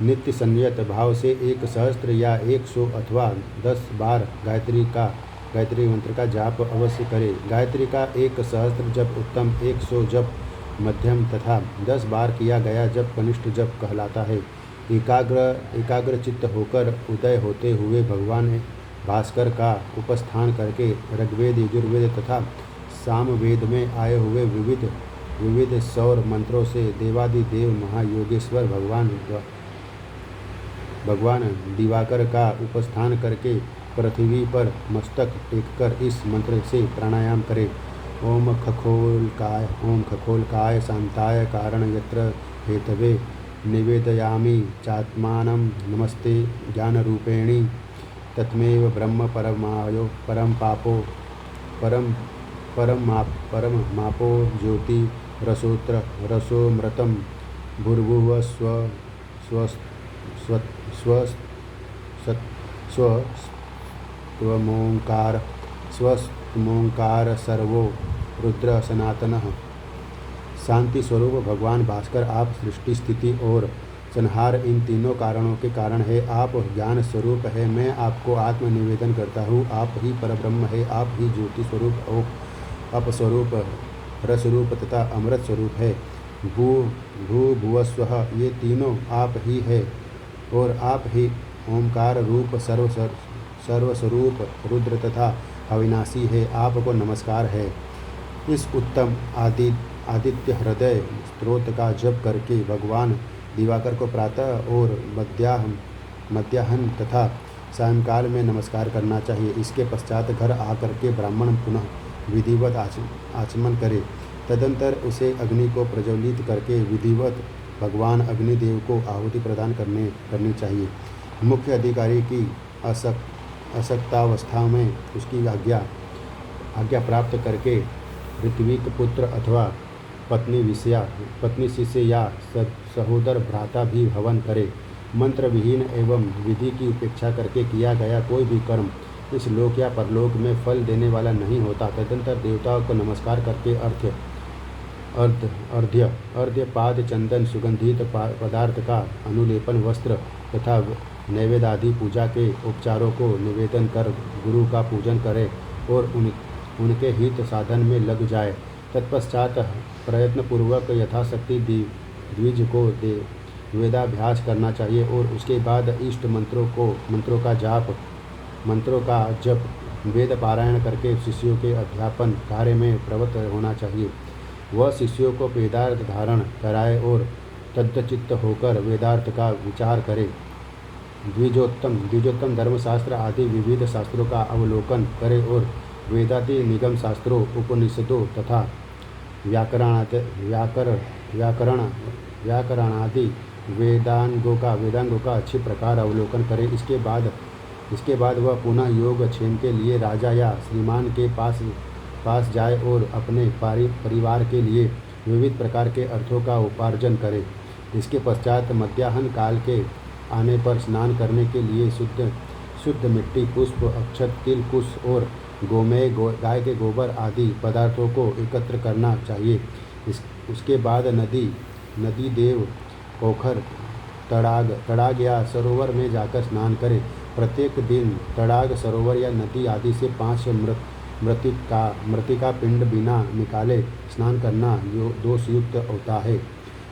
नित्य संयत भाव से 1,000 या 100 अथवा 10 बार गायत्री मंत्र का जाप अवश्य करे। गायत्री का 1,000 जप उत्तम, 100 जप मध्यम तथा 10 बार किया गया जप कनिष्ठ जप कहलाता है। एकाग्र चित्त होकर उदय होते हुए भगवान भास्कर का उपस्थान करके ऋग्वेद, यजुर्वेद तथा सामवेद में आए हुए विविध सौर मंत्रों से देवादिदेव महायोगेश्वर भगवान दिवाकर का उपस्थान करके पृथ्वी पर मस्तक टेककर इस मंत्र से प्राणायाम करें। ओम खगोलकाय शांताय कारण यत्र हेतवे निवेदयामि चात्मानं नमस्ते ज्ञानरूपेणी तत्मेव ब्रह्म परम मापो ज्योति रसोमृतं भूर्भुव स्वस्त्वमोंकार सर्वो रुद्र सनातनः। शांति स्वरूप भगवान भास्कर आप सृष्टि, स्थिति और संहार इन तीनों कारणों के कारण है। आप ज्ञान स्वरूप है। मैं आपको आत्म निवेदन करता हूँ। आप ही परब्रह्म है। आप ही ज्योति स्वरूप और अपस्वरूप, रसरूप तथा अमृत स्वरूप है। भूभुवस्वः ये तीनों आप ही है और आप ही ओंकार रूप सर्वस्वरूप रुद्र तथा अविनाशी है। आपको नमस्कार है। इस उत्तम आदित्य हृदय स्तोत्र का जप करके भगवान दिवाकर को प्रातः और मध्याह्न तथा सायंकाल में नमस्कार करना चाहिए। इसके पश्चात घर आकर के ब्राह्मण पुनः विधिवत आचमन करे। तदंतर उसे अग्नि को प्रज्वलित करके विधिवत भगवान अग्निदेव को आहुति प्रदान करनी चाहिए। मुख्य अधिकारी की असक्तावस्था में उसकी आज्ञा प्राप्त करके ऋत्विक पुत्र अथवा पत्नी शिष्य या सहोदर भ्राता भी हवन करे। मंत्र विहीन एवं विधि की उपेक्षा करके किया गया कोई भी कर्म इस लोक या परलोक में फल देने वाला नहीं होता। तदंतर देवताओं को नमस्कार करके अर्घ्य पाद चंदन सुगंधित पदार्थ का अनुलेपन वस्त्र तथा नैवेद्य आदि पूजा के उपचारों को निवेदन कर गुरु का पूजन करे और उनके हित साधन में लग जाए। तत्पश्चात प्रयत्नपूर्वक यथाशक्ति द्विज को वेदाभ्यास करना चाहिए और उसके बाद इष्ट मंत्रों का जप वेद पारायण करके शिष्यों के अध्यापन कार्य में प्रवृत्त होना चाहिए। वह शिष्यों को वेदार्थ धारण कराए और तद्चित्त होकर वेदार्थ का विचार करे। द्विजोत्तम धर्मशास्त्र आदि विविध शास्त्रों का अवलोकन करे और वेदादि निगम शास्त्रों, उपनिषदों तथा व्याकरणादि वेदांगों का अच्छी प्रकार अवलोकन करे। इसके बाद वह पुनः योग क्षेम के लिए राजा या श्रीमान के पास जाए और अपने परिवार के लिए विविध प्रकार के अर्थों का उपार्जन करे। इसके पश्चात मध्याह्न काल के आने पर स्नान करने के लिए शुद्ध मिट्टी, पुष्प, अक्षत, तिल, कुश और गोमेय गाय के गोबर आदि पदार्थों को एकत्र करना चाहिए। उसके बाद नदी, देव, पोखर, तड़ाग या सरोवर में जाकर स्नान करें। प्रत्येक दिन तड़ाग, सरोवर या नदी आदि से 5 मृतिका पिंड बिना निकाले स्नान करना दोषयुक्त होता है।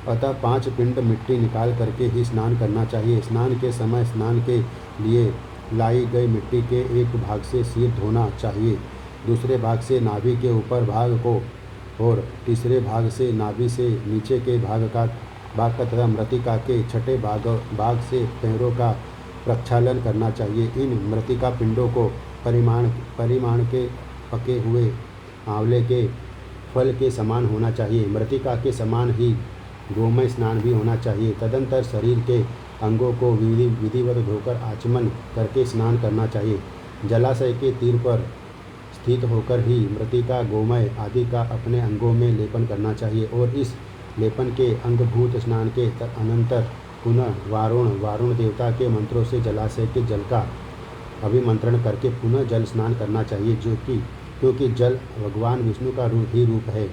अतः 5 पिंड मिट्टी निकाल करके ही स्नान करना चाहिए। स्नान के समय स्नान के लिए लाई गई मिट्टी के एक भाग से सिर धोना चाहिए, दूसरे भाग से नाभि के ऊपर भाग को और तीसरे भाग से नाभि से नीचे के भाग का तथा मृतिका के छठे भाग से पैरों का प्रक्षालन करना चाहिए। इन मृतिका पिंडों को परिमाण के पके हुए आंवले के फल के समान होना चाहिए। मृतिका के समान ही गोमय स्नान भी होना चाहिए। तदंतर शरीर के अंगों को विधिवत धोकर आचमन करके स्नान करना चाहिए। जलाशय के तीर पर स्थित होकर ही मृतिका, गोमय आदि का अपने अंगों में लेपन करना चाहिए और इस लेपन के अंगभूत स्नान के अनंतर पुनः वारुण देवता के मंत्रों से जलाशय के जल का अभिमंत्रण करके पुनः जल स्नान करना चाहिए, क्योंकि जल भगवान विष्णु का रूप है।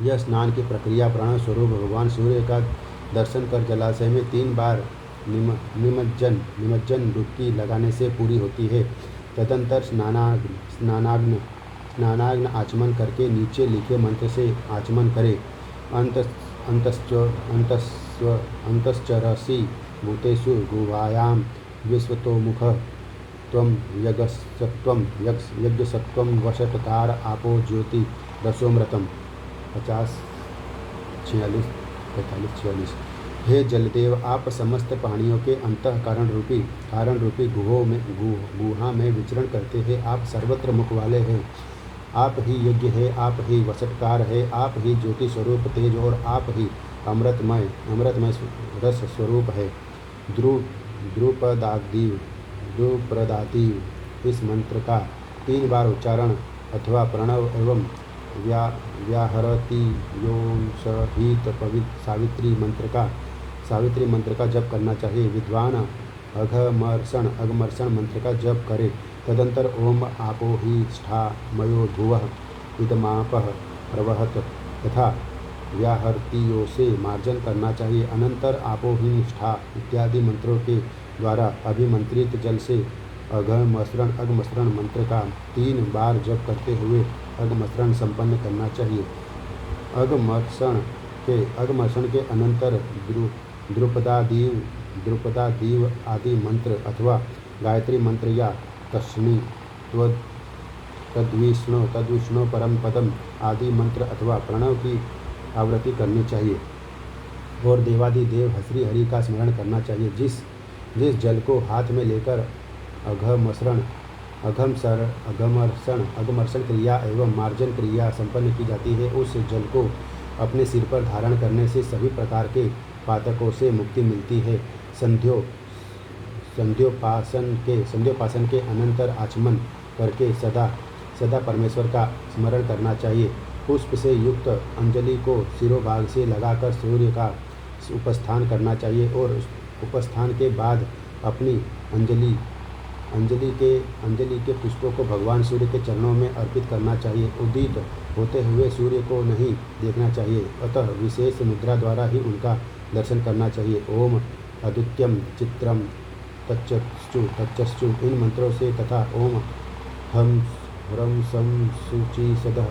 यह स्नान की प्रक्रिया प्राण स्वरूप भगवान सूर्य का दर्शन कर जलाशय में 3 बार निमज्जन डुबकी लगाने से पूरी होती है। तदंतर स्नानाग्न आचमन करके नीचे लिखे मंत्र से आचमन करे। अंतश्चरसि भूतेषु गुहायां विश्वतोमुख त्वं यज्ञसत्त्वं वषट्कार आपो ज्योति रसोमृतम्। 46 हे जलदेव, आप समस्त प्राणियों के अंतःकरण रूपी गुहा में विचरण करते हैं। आप सर्वत्र मुख वाले हैं। आप ही यज्ञ है, आप ही वषट्कार है, आप ही ज्योति स्वरूप तेज और आप ही अमृतमय रस स्वरूप है। द्रुपदादीव इस मंत्र का 3 बार उच्चारण अथवा प्रणव एवं व्याहरति योम सहित सावित्री मंत्र का जप करना चाहिए। विद्वान अघमर्षण मंत्र का जप करे। तदंतर ओम आपो ही स्था मयो भुवः इदमापः प्रवहत तथा व्याहर्तियों से मार्जन करना चाहिए। अनंतर आपो ही स्था इत्यादि मंत्रों के द्वारा अभिमंत्रित जल से अघमर्षण मंत्र का 3 बार जप करते हुए अघमर्षण संपन्न करना चाहिए। अघमर्षण के अनंतर द्रुपदादीव आदि मंत्र अथवा गायत्री मंत्र या तस्मी तद्विष्णु परम पदम आदि मंत्र अथवा प्रणव की आवृत्ति करनी चाहिए और देवादिदेव श्री हरि का स्मरण करना चाहिए। जिस जल को हाथ में लेकर अघमर्षण क्रिया एवं मार्जन क्रिया संपन्न की जाती है, उस जल को अपने सिर पर धारण करने से सभी प्रकार के पातकों से मुक्ति मिलती है। संध्योपासन के अनंतर आचमन करके सदा परमेश्वर का स्मरण करना चाहिए। पुष्प से युक्त अंजलि को शिरोभाग से लगाकर सूर्य का उपस्थान करना चाहिए और उपस्थान के बाद अपनी अंजलि के पुष्पों को भगवान सूर्य के चरणों में अर्पित करना चाहिए। उदित होते हुए सूर्य को नहीं देखना चाहिए, अतः विशेष मुद्रा द्वारा ही उनका दर्शन करना चाहिए। ओम अद्वितीयम चित्रम तच्चक्षु इन मंत्रों से तथा ओम हम ह्रम सम शुचि सदः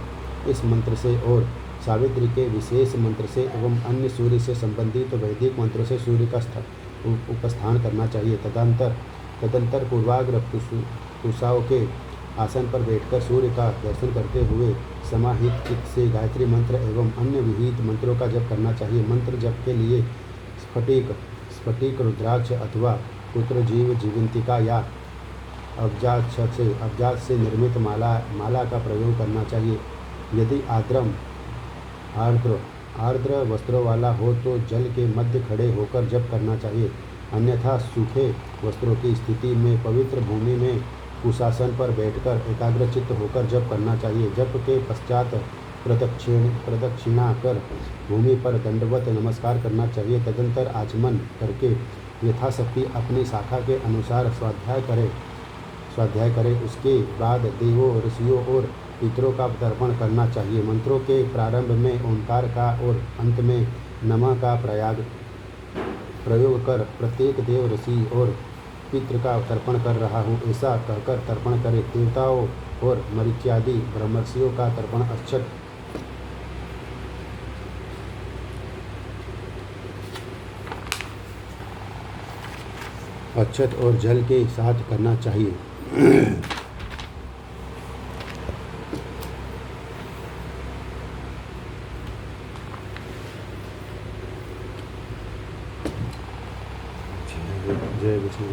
इस मंत्र से और सावित्री के विशेष मंत्र से एवं अन्य सूर्य से संबंधित वैदिक मंत्रों से सूर्य का उपस्थान करना चाहिए। तदंतर पूर्वाग्र कुशाओं के आसन पर बैठकर सूर्य का दर्शन करते हुए समाहित चित्त से गायत्री मंत्र एवं अन्य विहित मंत्रों का जप करना चाहिए। मंत्र जप के लिए स्फटिक रुद्राक्ष अथवा पुत्र जीवंतिका अबजात से निर्मित माला का प्रयोग करना चाहिए। यदि आर्द्र आर्द्र वस्त्रों वाला हो तो जल के मध्य खड़े होकर जप करना चाहिए, अन्यथा सूखे वस्त्रों की स्थिति में पवित्र भूमि में कुशासन पर बैठकर एकाग्रचित्त होकर जप करना चाहिए। जप के पश्चात प्रदक्षिणा कर भूमि पर दंडवत नमस्कार करना चाहिए। तदंतर आचमन करके यथाशक्ति अपनी शाखा के अनुसार स्वाध्याय करें। उसके बाद देवों, ऋषियों और पितरों का तर्पण करना चाहिए। मंत्रों के प्रारंभ में ओंकार का और अंत में नमः का प्रयोग कर प्रत्येक देव, ऋषि और पितृ का तर्पण कर रहा हूँ ऐसा कहकर तर्पण करें। देवताओं और मरीच्यादि ब्रह्मर्षियों का तर्पण अक्षत और जल के साथ करना चाहिए। जय विष्णु।